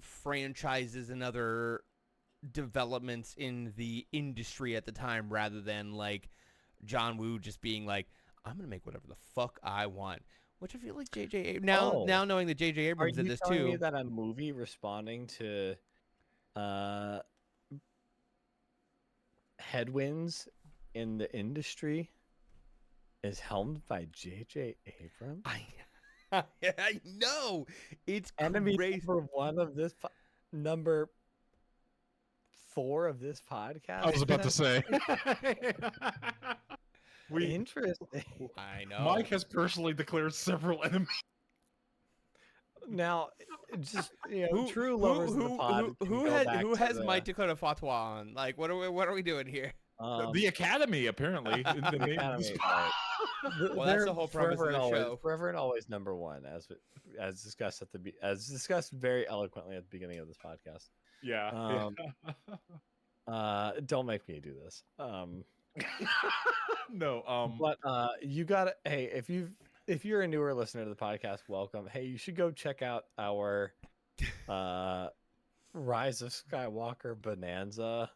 franchises and other developments in the industry at the time, rather than like John Woo just being like, I'm gonna make whatever the fuck I want. Which I feel like JJ now knowing that JJ Abrams did this too. Are you telling me that a movie responding to headwinds in the industry is helmed by JJ Abrams? I know, it's enemy crazy. number 1 of this number 4 of this podcast. I was about to say. Interesting. I know. Mike has personally declared several enemies. Now, just true lovers of the pod. Who has Mike declared a fatwa on? Like, what are we doing here? The Academy, apparently. In the The name of this- Academy, right. Well, that's the whole premise of the show. Forever and always number one, as discussed as discussed very eloquently at the beginning of this podcast. Yeah. Don't make me do this. No. But you got hey, if you're a newer listener to the podcast, welcome. Hey, you should go check out our Rise of Skywalker Bonanza,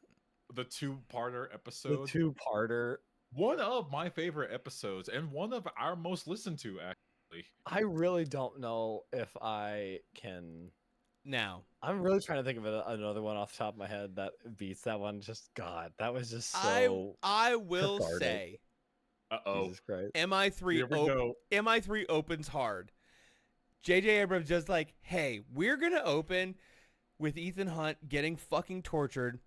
The two-parter the episode. two-parter. One of my favorite episodes and one of our most listened to, actually. I really don't know if I can. Now, I'm really trying to think of another one off the top of my head that beats that one. Just God, that was just so. I will cathartic. say, Jesus Christ. MI3 Here we go. MI3 opens hard. J.J. Abrams just like, hey, we're gonna open with Ethan Hunt getting fucking tortured,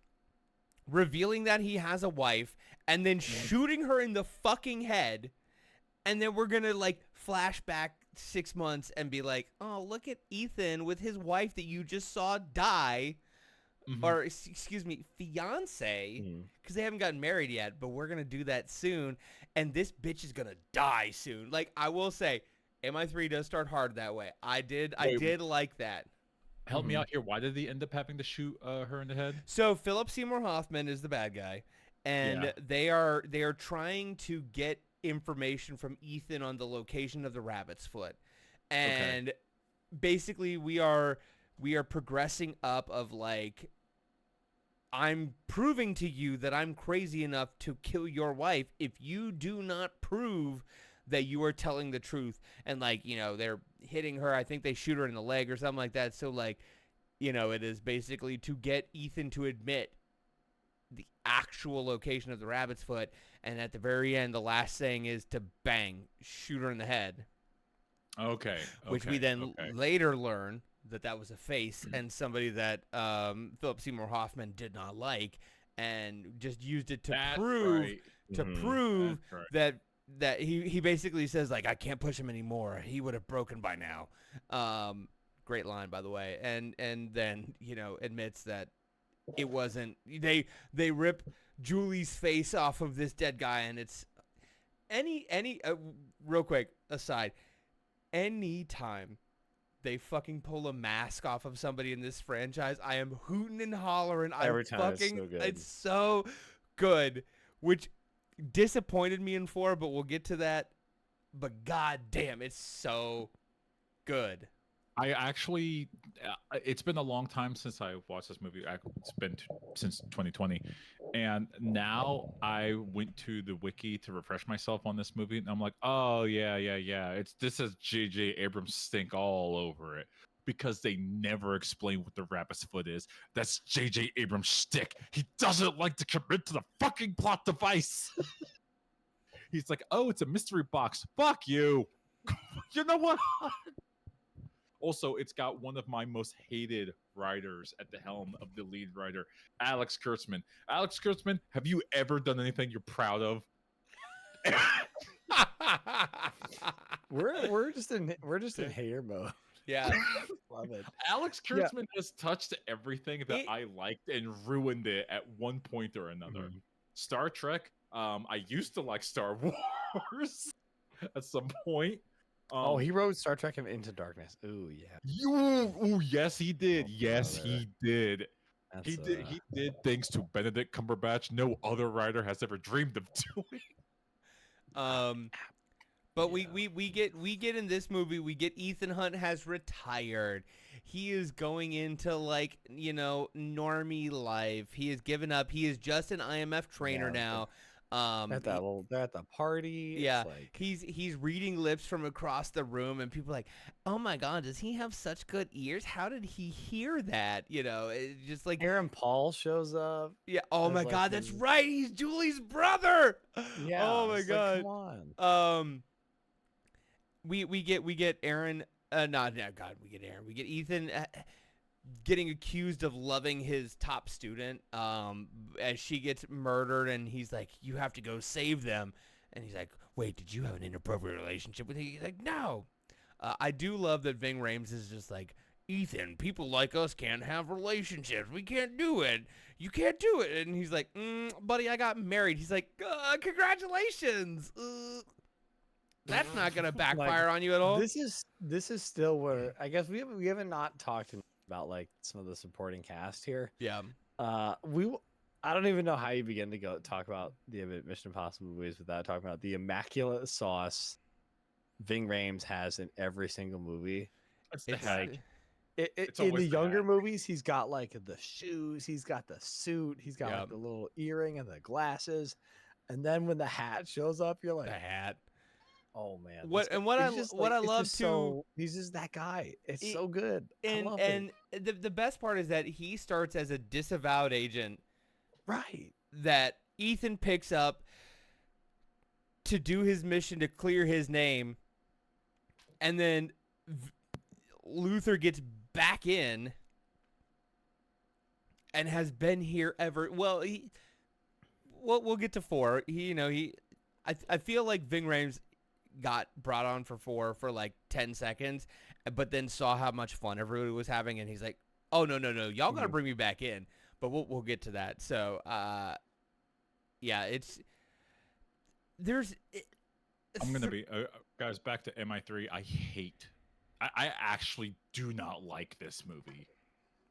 revealing that he has a wife, and then shooting her in the fucking head, and then we're gonna like flash back 6 months and be like, oh, look at Ethan with his wife that you just saw die, or excuse me, fiance, because they haven't gotten married yet, but we're gonna do that soon, and this bitch is gonna die soon. Like, I will say, MI3 does start hard that way. I did like that. Help me out here. Why did he end up having to shoot her in the head? So Philip Seymour Hoffman is the bad guy, and they are trying to get information from Ethan on the location of the rabbit's foot, and basically we are progressing up of like, I'm proving to you that I'm crazy enough to kill your wife if you do not prove that you are telling the truth. And like, you know, they're hitting her. I think they shoot her in the leg or something like that. So like, you know, it is basically to get Ethan to admit the actual location of the rabbit's foot. And at the very end, the last thing is to bang, shoot her in the head. Okay. Which we then later learn that was a face and somebody that Philip Seymour Hoffman did not like, and just used it to prove that he basically says like, I can't push him anymore. He would have broken by now. Great line, by the way. And then, you know, admits that it wasn't. They rip Julie's face off of this dead guy, and it's any real quick aside. Anytime they fucking pull a mask off of somebody in this franchise, I am hooting and hollering. Every time It's so good, which disappointed me in 4, but we'll get to that. But god damn, it's so good. I actually, it's been a long time since I watched this movie. It's been since 2020. And now I went to the wiki to refresh myself on this movie. And I'm like, oh, yeah. This has J.J. Abrams stink all over it. Because they never explain what the rabbit's foot is. That's J.J. Abrams' shtick. He doesn't like to commit to the fucking plot device. He's like, oh, it's a mystery box. Fuck you. You know what? Also, it's got one of my most hated writers at the helm of the lead writer, Alex Kurtzman. Alex Kurtzman, have you ever done anything you're proud of? we're just in hater mode. Yeah. Love it. Alex Kurtzman has touched everything that I liked and ruined it at one point or another. Star Trek. I used to like Star Wars at some point. He wrote Star Trek Into Darkness. Ooh, yeah. Ooh, yes, he did. Oh, yes, he did. That's, He did things to Benedict Cumberbatch no other writer has ever dreamed of doing. But we get in this movie, we get Ethan Hunt has retired. He is going into like, you know, normie life. He has given up. He is just an IMF trainer now. They're at the party. Yeah, it's like... he's reading lips from across the room, and people are like, oh my god, does he have such good ears? How did he hear that? You know, it's just like Aaron Paul shows up. Yeah. Oh my god, that's right. He's Julie's brother. Yeah. Oh my god. Like, come on. We get Aaron. We get Aaron. We get Ethan. Getting accused of loving his top student as she gets murdered, and he's like, you have to go save them. And he's like, wait, did you have an inappropriate relationship with her? He's like, no. I do love that Ving Rhames is just like, Ethan, people like us can't have relationships. We can't do it. You can't do it. And he's like, buddy, I got married. He's like, congratulations. That's not gonna backfire on you at all. This is still where I guess we haven't not talked about like some of the supporting cast here. Yeah. I don't even know how you begin to talk about the Mission Impossible movies without talking about the immaculate sauce Ving Rhames has in every single movie. It's the It's hat. like, It's In the always the younger hat. movies, he's got like the shoes, he's got the suit, he's got Yeah. like the little earring and the glasses, and then when the hat shows up, you're like, the hat. oh man. What this guy- and what I he's just, what I it's love just too. so- he's just that guy. It's It- so good. I love And it. the best part is that he starts as a disavowed agent Right. that Ethan picks up to do his mission to clear his name, and then Luther gets back in and has been here ever. Well, we'll get to 4. I feel like Ving Rhames got brought on for 4 for like 10 seconds, but then saw how much fun everybody was having, and he's like, "Oh no, y'all gotta bring me back in." But we'll get to that. So, yeah, I'm gonna be guys. Back to MI3. I actually do not like this movie.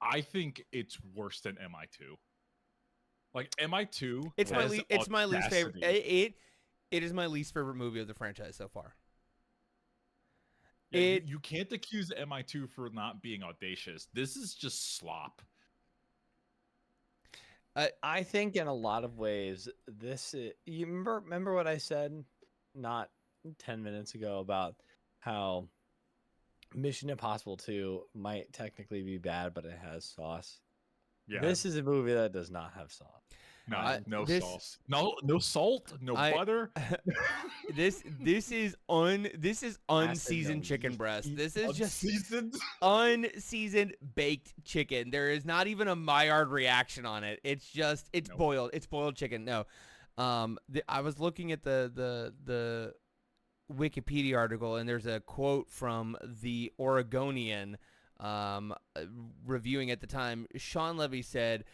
I think it's worse than MI2. Like MI2. It's my least favorite. audacity. It is my least favorite movie of the franchise so far. Yeah, you can't accuse MI2 for not being audacious. This is just slop. I think in a lot of ways, you remember what I said not 10 minutes ago about how Mission Impossible 2 might technically be bad, but it has sauce. Yeah. This is a movie that does not have sauce. No this- sauce. No salt. No butter. This is unseasoned chicken breast. This is just Unseasoned. unseasoned baked chicken. There is not even a Maillard reaction on it. It's just Nope. boiled. It's boiled chicken. No, I was looking at the Wikipedia article, and there's a quote from the Oregonian reviewing at the time. Sean Levy said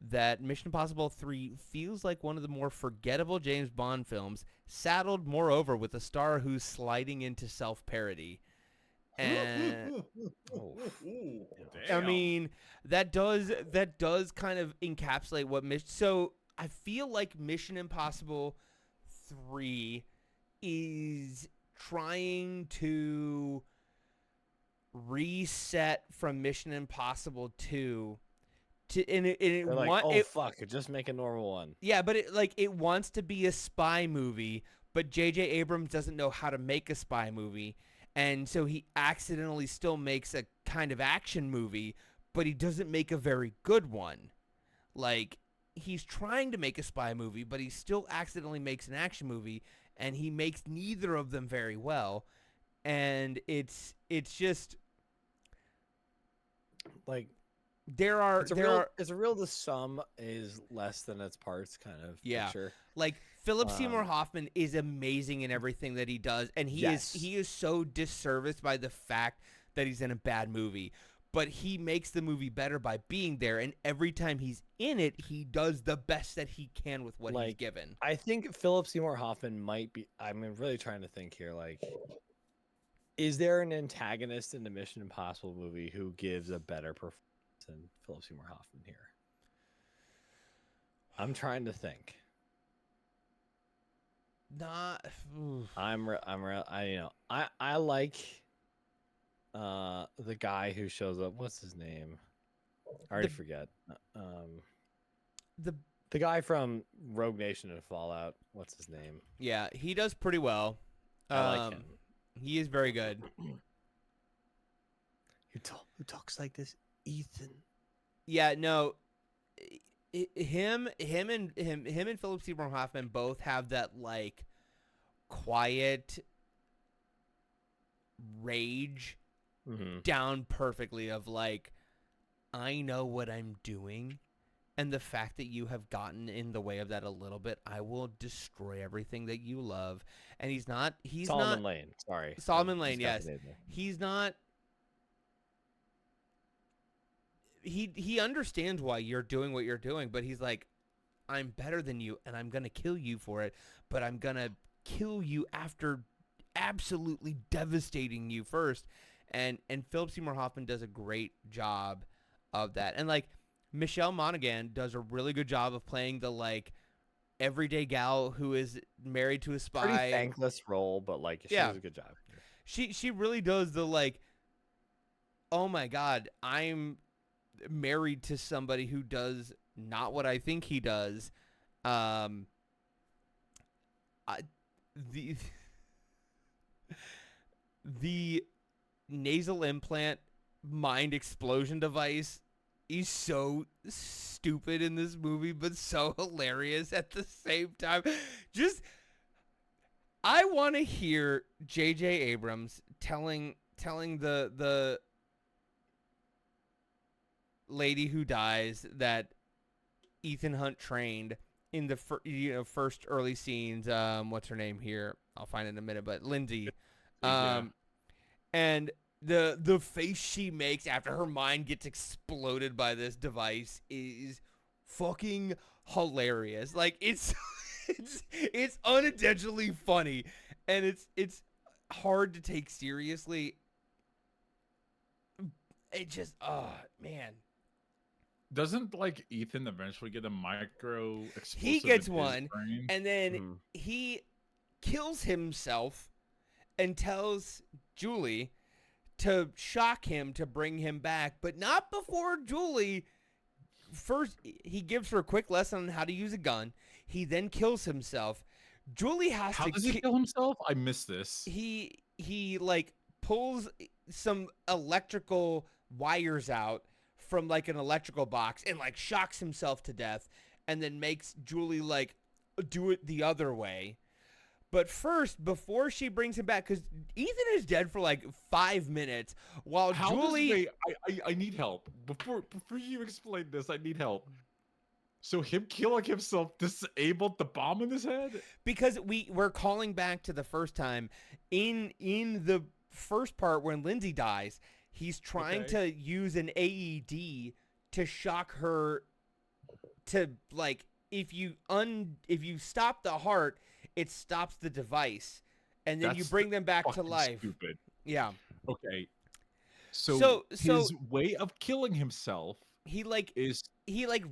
that Mission Impossible 3 feels like one of the more forgettable James Bond films, saddled moreover with a star who's sliding into self-parody. And I Damn. mean, that does kind of encapsulate what mission. So I feel like Mission Impossible 3 is trying to reset from Mission Impossible 2 to They're like, it, fuck, just make a normal one. yeah, but it wants to be a spy movie, but J.J. Abrams doesn't know how to make a spy movie, and so he accidentally still makes a kind of action movie, but he doesn't make a very good one. Like, he's trying to make a spy movie, but he still accidentally makes an action movie, and he makes neither of them very well, and it's just Like, it's a real the sum is less than its parts kind of Yeah. picture. like Philip Seymour Hoffman is amazing in everything that he does, and he is so disserviced by the fact that he's in a bad movie. But he makes the movie better by being there, and every time he's in it, he does the best that he can with what he's given. I think Philip Seymour Hoffman might be. I'm really trying to think here. Like, is there an antagonist in the Mission Impossible movie who gives a better performance than Philip Seymour Hoffman here? I'm trying to think. Not. I like the guy who shows up. What's his name? I already forget. The guy from Rogue Nation and Fallout. What's his name? Yeah, he does pretty well. I like him. He is very good. Who talks like this? Ethan. Yeah, no. Him and Philip Seymour Hoffman both have that like quiet rage down perfectly of like, I know what I'm doing, and the fact that you have gotten in the way of that a little bit, I will destroy everything that you love. And he's Solomon Lane. Sorry. Solomon Lane, Just got yes. the name there. He's not he understands why you're doing what you're doing, but he's like, I'm better than you, and I'm gonna kill you for it, but I'm gonna kill you after absolutely devastating you first. And Philip Seymour Hoffman does a great job of that. And like Michelle Monaghan does a really good job of playing the like everyday gal who is married to a spy. Pretty thankless role, but like she does a good job. She really does the like, oh my God, I'm married to somebody who does not what I think he does. The nasal implant mind explosion device is so stupid in this movie, but so hilarious at the same time. Just, I want to hear J.J. Abrams telling the lady who dies that Ethan Hunt trained in the first early scenes. What's her name here? I'll find it in a minute. But Lindsay, and the face she makes after her mind gets exploded by this device is fucking hilarious. Like it's unintentionally funny, and it's hard to take seriously. It just, oh man. Doesn't like Ethan eventually get a micro explosive? He gets in his one, brain? and then he kills himself and tells Julie to shock him to bring him back, but not before Julie. First, he gives her a quick lesson on how to use a gun. He then kills himself. Julie has How to. does he kill himself? I missed this. He like pulls some electrical wires out from like an electrical box and like shocks himself to death, and then makes Julie like do it the other way. But first, before she brings him back, because Ethan is dead for like 5 minutes, while How Julie. I need help. Before you explain this, I need help. So him killing himself disabled the bomb in his head? Because we're calling back to the first time. In the first part when Lindsay dies, he's trying to use an AED to shock her to like if you stop the heart, it stops the device, and then you bring them back to life. Stupid. Yeah. Okay. So his so way of killing himself he is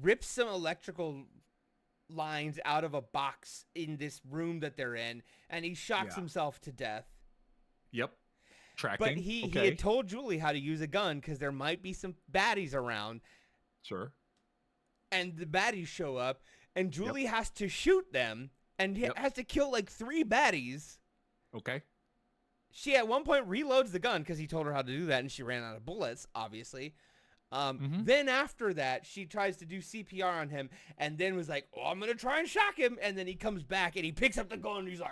rips some electrical lines out of a box in this room that they're in, and he shocks himself to death. Yep. Tracking. But he had told Julie how to use a gun because there might be some baddies around. Sure. And the baddies show up, and Julie has to shoot them, and has to kill like 3 baddies. Okay. She at one point reloads the gun because he told her how to do that, and she ran out of bullets, obviously. Then after that, she tries to do CPR on him, and then was like, "Oh, I'm gonna try and shock him." And then he comes back, and he picks up the gun, and he's like,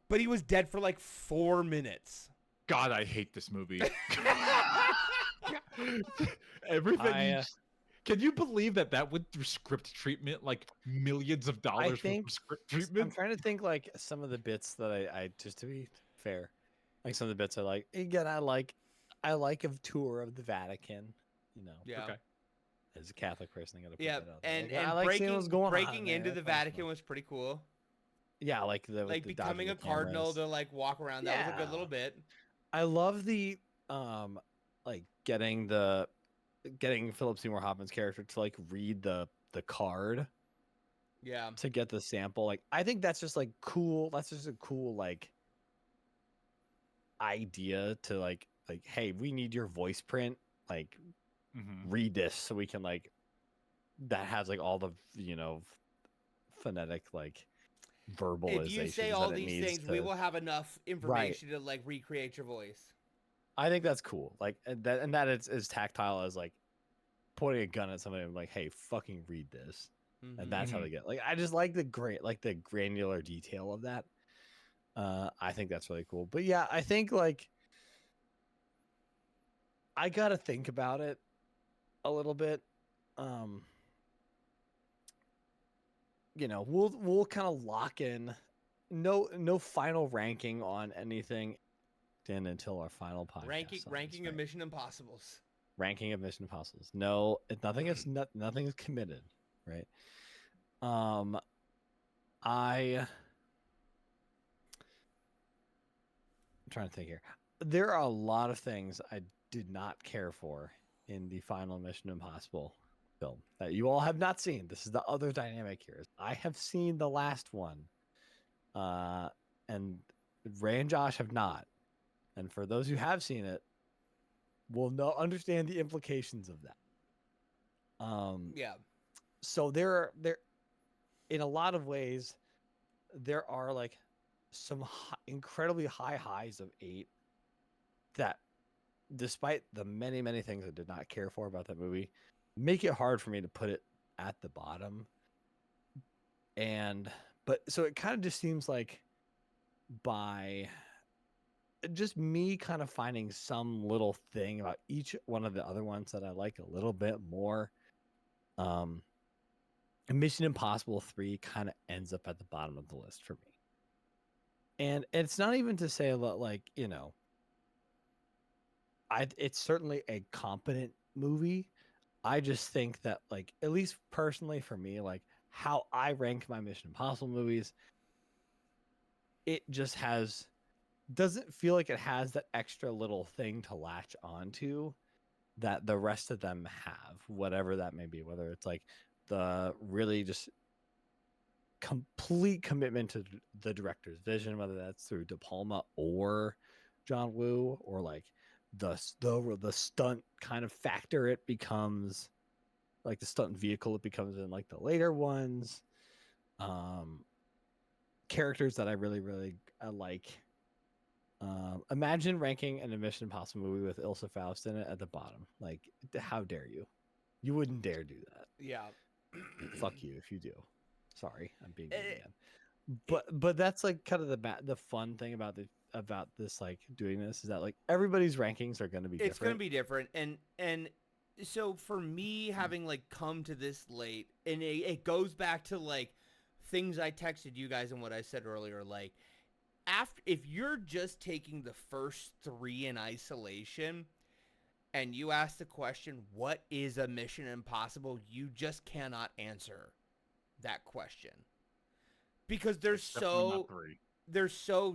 but he was dead for like 4 minutes. God, I hate this movie. Everything. Can you believe that went through script treatment, like millions of dollars worth of script treatment? I'm trying to think like some of the bits that I just to be fair, like some of the bits I like. Again, I like a tour of the Vatican. You know. Yeah. Okay. As a Catholic person, I gotta put Yeah, that out. and I like seeing what's going on breaking there. into the Vatican was pretty cool. Yeah, like like becoming a cardinal to like walk around. That was a good little bit. I love the like getting Philip Seymour Hoffman's character to like read the card. Yeah. To get the sample. Like I think that's just like cool. That's just a cool like idea to like hey, we need your voice print. Like read this so we can like that has like all the phonetic like verbalizations. If you say all these things, we will have enough information Right. to like recreate your voice. I think that's cool. Like and that it's as tactile as like pointing a gun at somebody and like, hey, fucking read this. And that's how they get. Like I just like the granular detail of that. I think that's really cool. But yeah, I think like I gotta think about it a little bit. We'll kind of lock in. No final ranking on anything until our final podcast. Ranking of Mission Impossibles. ranking of Mission Impossibles. No, nothing is committed, right? I'm trying to think here. There are a lot of things I did not care for in the final Mission Impossible film that you all have not seen. This is the other dynamic here. I have seen the last one, and Ray and Josh have not. And for those who have seen it, will understand the implications of that. Yeah. So there, in a lot of ways, there are like some incredibly high highs of 8 that, despite the many things I did not care for about that movie, make it hard for me to put it at the bottom. But so it kind of just seems like by just me kind of finding some little thing about each one of the other ones that I like a little bit more, Mission Impossible 3 kind of ends up at the bottom of the list for me. And it's not even to say that, like, you know, it's certainly a competent movie. I just think that, like, at least personally for me, like how I rank my Mission Impossible movies, it just doesn't feel like it has that extra little thing to latch onto that the rest of them have, whatever that may be, whether it's like the really just complete commitment to the director's vision, whether that's through De Palma or John Woo, or like the stunt kind of factor it becomes, like the stunt vehicle it becomes in like the later ones, characters that I really like. Imagine ranking an Mission Impossible movie with Ilsa Faust in it at the bottom. Like, how dare you? You wouldn't dare do that. Yeah. Fuck you if you do. Sorry, I'm being mean again. But that's like kind of the fun thing about this, like, doing this, is that like everybody's rankings are going to be different. It's going to be different, and so for me, having like come to this late, and it goes back to like things I texted you guys and what I said earlier, like, if you're just taking the first 3 in isolation and you ask the question, what is a Mission Impossible, you just cannot answer that question, because they're so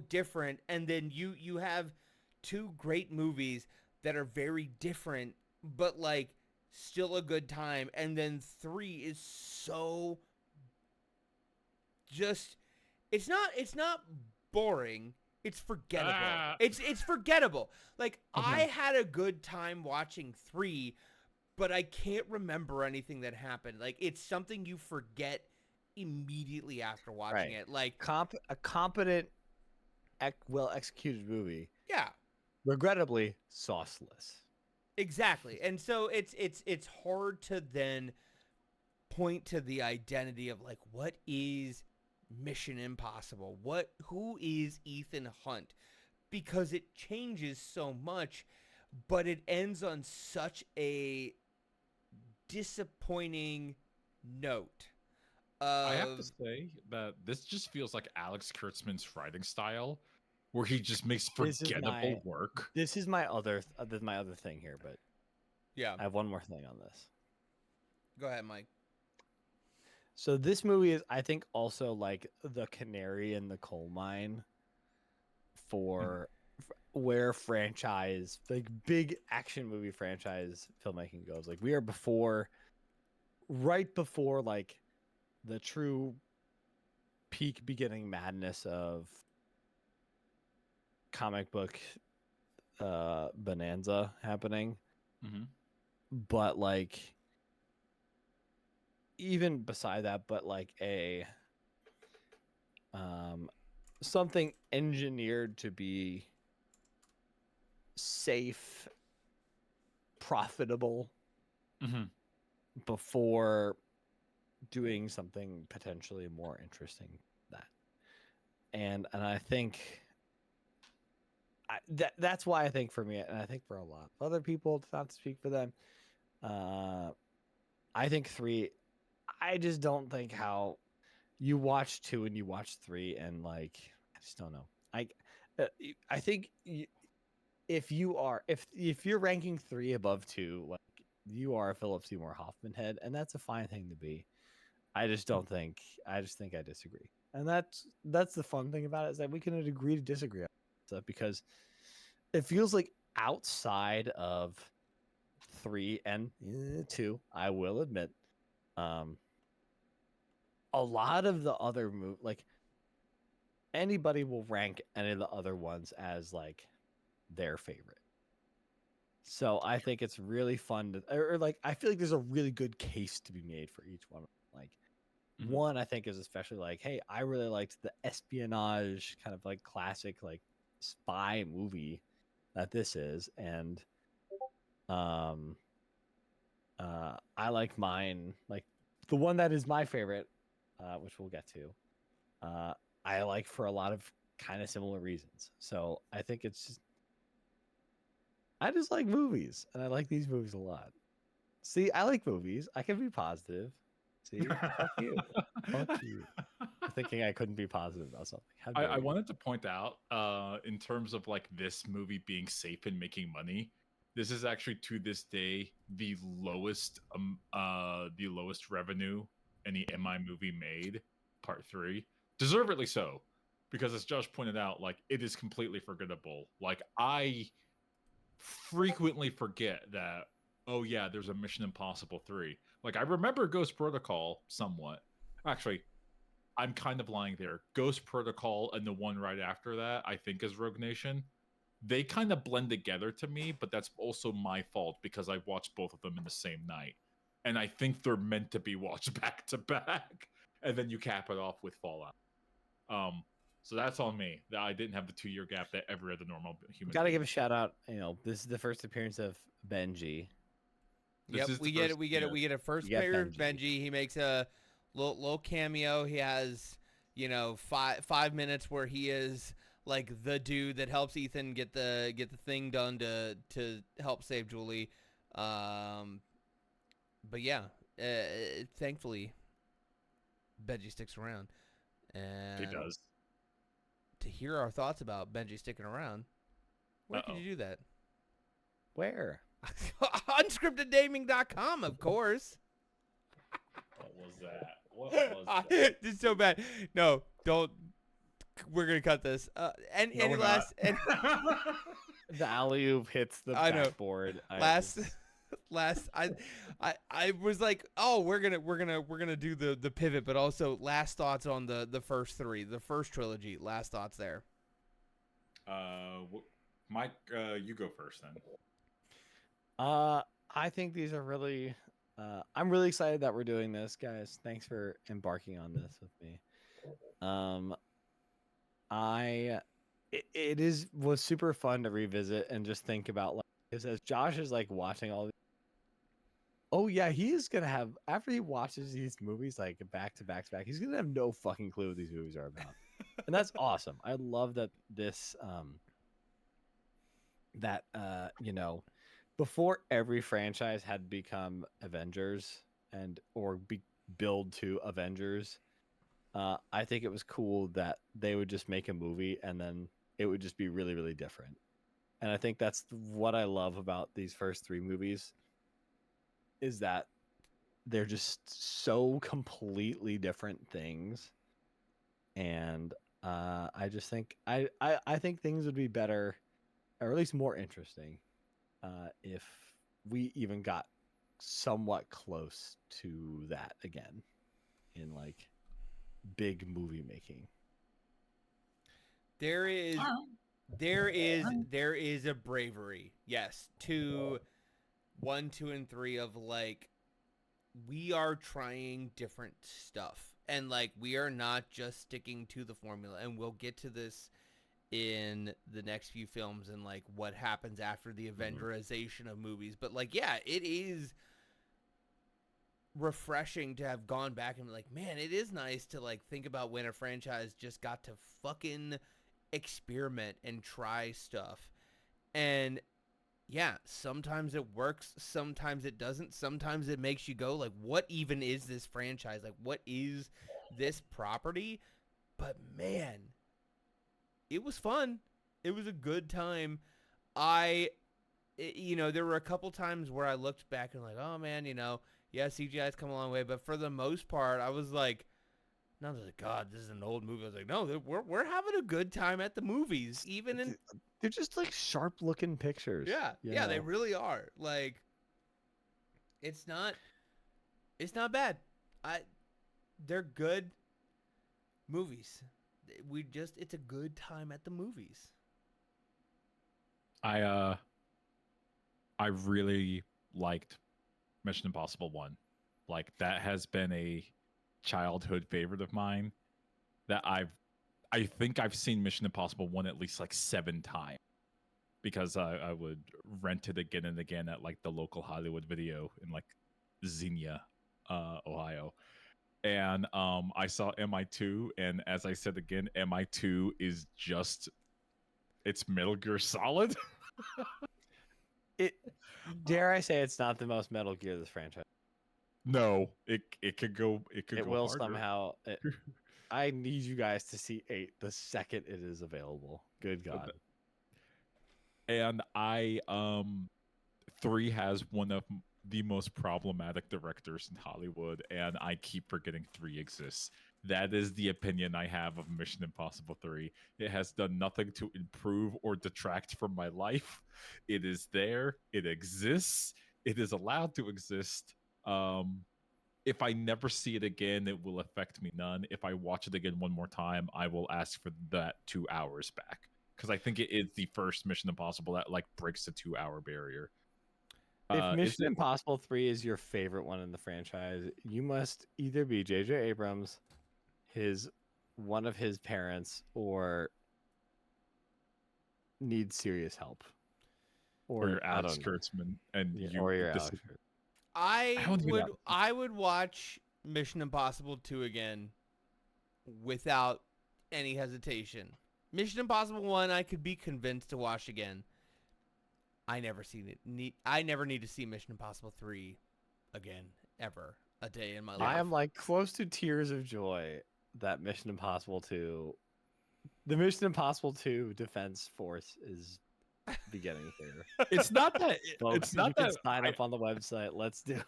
different. And then you have 2 great movies that are very different, but like still a good time. And then 3 is so just, it's not boring, it's forgettable. It's forgettable. Like, I had a good time watching 3, but I can't remember anything that happened. Like, it's something you forget immediately after watching it. Like, a competent, well executed movie. Yeah. Regrettably sauceless. Exactly. And so it's hard to then point to the identity of like, what is Mission Impossible? Who is Ethan Hunt? Because it changes so much, but it ends on such a disappointing note. I have to say that this just feels like Alex Kurtzman's writing style, where he just makes forgettable work. This is my other thing here, but yeah, I have one more thing on this. Go ahead, Mike. So this movie is, I think, also like the canary in the coal mine for where franchise, like big action movie franchise filmmaking goes. Like, we are right before like the true peak beginning madness of comic book bonanza happening. Mm-hmm. But like, even beside that, but like something engineered to be safe, profitable, before doing something potentially more interesting than that. And I think that's why I think for me, and I think for a lot of other people, not to speak for them, I think 3, I just don't think how you watch 2 and you watch 3 and like, I just don't know. I think if you're ranking 3 above 2, like you are a Philip Seymour Hoffman head, and that's a fine thing to be. I just think I disagree. And that's the fun thing about it, is that we can agree to disagree on stuff, because it feels like outside of 3 and 2, I will admit, a lot of the other like anybody will rank any of the other ones as like their favorite. So I think it's really fun to, or like I feel like there's a really good case to be made for each one. Like one, I think, is especially like, hey, I really liked the espionage kind of like classic like spy movie that this is, and I like mine, like the one that is my favorite, which we'll get to. I like for a lot of kind of similar reasons. So I think it's just, I just like movies, and I like these movies a lot. See, I like movies. I can be positive. See, fuck you. Fuck you. Thinking I couldn't be positive about something. How dare I you? wanted to point out, in terms of like this movie being safe and making money, this is actually to this day the lowest revenue any MI movie made, part 3. Deservedly so, because as Josh pointed out, like it is completely forgettable. Like I frequently forget that, oh yeah, there's a Mission Impossible 3. Like I remember Ghost Protocol somewhat. Actually, I'm kind of lying there. Ghost Protocol and the one right after that, I think, is Rogue Nation. They kind of blend together to me, but that's also my fault because I watched both of them in the same night. And I think they're meant to be watched back to back. And then you cap it off with Fallout. So that's on me. That I didn't have the 2-year gap that every other normal human Gotta being. give a shout out. This is the first appearance of Benji. This Yep, is we the get first- it. We get it. We get a first You get player of Benji. Benji. He makes a little cameo. He has, 5 minutes where he is like the dude that helps Ethan get the thing done to help save Julie. But yeah, thankfully, Benji sticks around. And He does. to hear our thoughts about Benji sticking around, where could you do that? Where? Unscripteddaming.com, of course. What was that? What was that? This is so bad. No, don't. We're gonna cut this. And No, any we're last not. and The alley oop hits the I know. backboard. last I was like, oh, we're gonna do the pivot, but also last thoughts on the first 3, the first trilogy. Last thoughts there. Mike, you go first then. I think these are really. I'm really excited that we're doing this, guys. Thanks for embarking on this with me. It was super fun to revisit and just think about, like, because as Josh is like watching all these, oh yeah, he is gonna have, after he watches these movies like back to back to back, he's gonna have no fucking clue what these movies are about. And that's awesome. I love that this before every franchise had become Avengers or build to Avengers, I think it was cool that they would just make a movie and then it would just be really, really different. And I think that's what I love about these first 3 movies, is that they're just so completely different things. And I just think I think things would be better, or at least more interesting, if we even got somewhat close to that again in like big movie making. There is a bravery, yes, to 1, 2, and 3 of like, we are trying different stuff, and like we are not just sticking to the formula. And we'll get to this in the next few films and like what happens after the Avengerization of movies. But like, yeah, it is refreshing to have gone back and be like, man, it is nice to like think about when a franchise just got to fucking experiment and try stuff. And yeah, sometimes it works, sometimes it doesn't, sometimes it makes you go like, what even is this franchise? Like, what is this property? But man, it was fun. It was a good time. there were a couple times where I looked back and like, oh man, yeah, CGI's come a long way, but for the most part, I was like, no, God, this is an old movie. I was like, no, we're having a good time at the movies, even in. They're just like sharp looking pictures. Yeah, they really are. Like, it's not bad. They're good movies. It's a good time at the movies. I really liked Mission Impossible 1. Like, that has been a childhood favorite of mine. That I think I've seen Mission Impossible 1 at least like 7 times, because I would rent it again and again at like the local Hollywood Video in like Xenia, Ohio. And I saw MI2, and as I said again, MI2 is just, it's Metal Gear Solid. Dare I say it's not the most Metal Gear this franchise? No, it could go. It will harder. somehow. I need you guys to see 8 the second it is available. Good God. And 3 has one of the most problematic directors in Hollywood, and I keep forgetting 3 exists. That is the opinion I have of Mission Impossible 3. It has done nothing to improve or detract from my life. It is there. It exists. It is allowed to exist. If I never see it again, it will affect me none. If I watch it again one more time, I will ask for that 2 hours back, because I think it is the first Mission Impossible that like breaks the 2-hour barrier. If Mission Impossible 3 is your favorite one in the franchise, you must either be J.J. Abrams, one of his parents, or need serious help, or your Alex Kurtzman, and or your Alex. I would watch Mission Impossible 2 again without any hesitation. Mission Impossible 1 I could be convinced to watch again. I never need to see Mission Impossible 3 again ever a day in my life. I am like close to tears of joy that Mission Impossible 2, the Mission Impossible 2 Defense Force is beginning here. It's not that. Folks, it's not you that. Can sign up on the website. Let's do.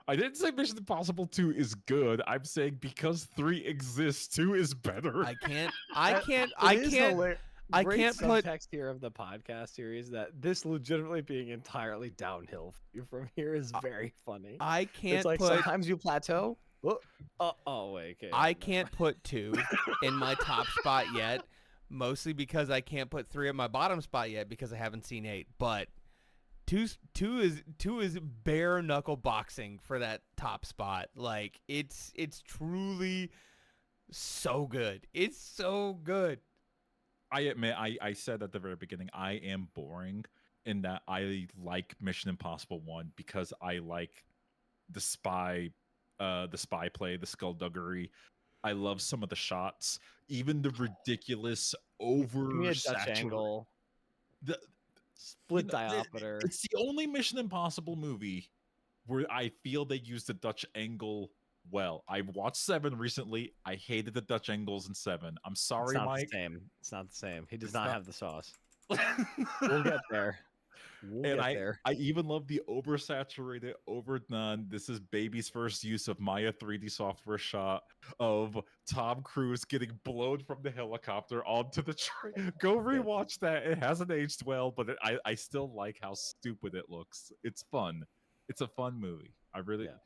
I didn't say Mission Impossible 2 is good. I'm saying because 3 exists, 2 is better. I can't Great put subtext here of the podcast series that this legitimately being entirely downhill for you from here is very funny. I can't it's like put sometimes you plateau. Oh wait, okay. I can't put 2 in my top spot yet, mostly because I can't put 3 in my bottom spot yet because I haven't seen 8. But 2 is bare knuckle boxing for that top spot. Like it's truly so good. It's so good. I admit, I said at the very beginning, I am boring in that I like Mission Impossible 1 because I like the spy play, the skullduggery. I love some of the shots, even the ridiculous Dutch angle, the split diopter. It's the only Mission Impossible movie where I feel they used the Dutch angle well. I watched 7 recently. I hated the Dutch angles in 7. I'm sorry, Mike. It's not the same. He does not have the sauce. We'll get there. I even love the oversaturated, overdone. This is baby's first use of Maya 3D software shot of Tom Cruise getting blown from the helicopter onto the train. Go rewatch that. It hasn't aged well, but I still like how stupid it looks. It's fun. It's a fun movie. I really. Yeah.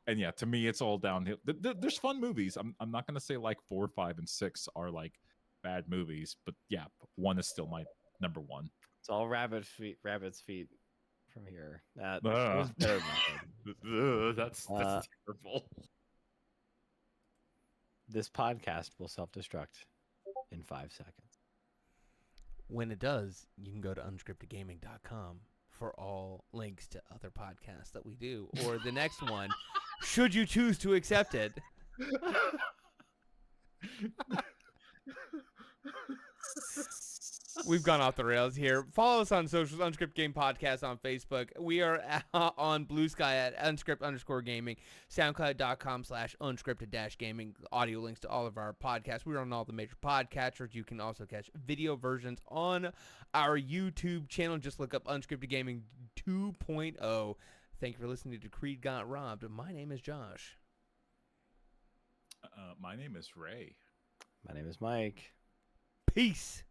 And yeah, to me, it's all downhill. There's fun movies. I'm not gonna say like 4, 5, and 6 are like bad movies, but yeah, 1 is still my number 1. It's all rabbit's feet from here. That was better than that's terrible. This podcast will self-destruct in 5 seconds. When it does, you can go to unscriptedgaming.com for all links to other podcasts that we do, or the next one, should you choose to accept it. We've gone off the rails here. Follow us on socials, Unscripted Game Podcast on Facebook. We are on Blue Sky at unscript_gaming, soundcloud.com/unscripted-gaming. Audio links to all of our podcasts. We're on all the major podcatchers. You can also catch video versions on our YouTube channel. Just look up Unscripted Gaming 2.0. Thank you for listening to Creed Got Robbed. My name is Josh. My name is Ray. My name is Mike. Peace.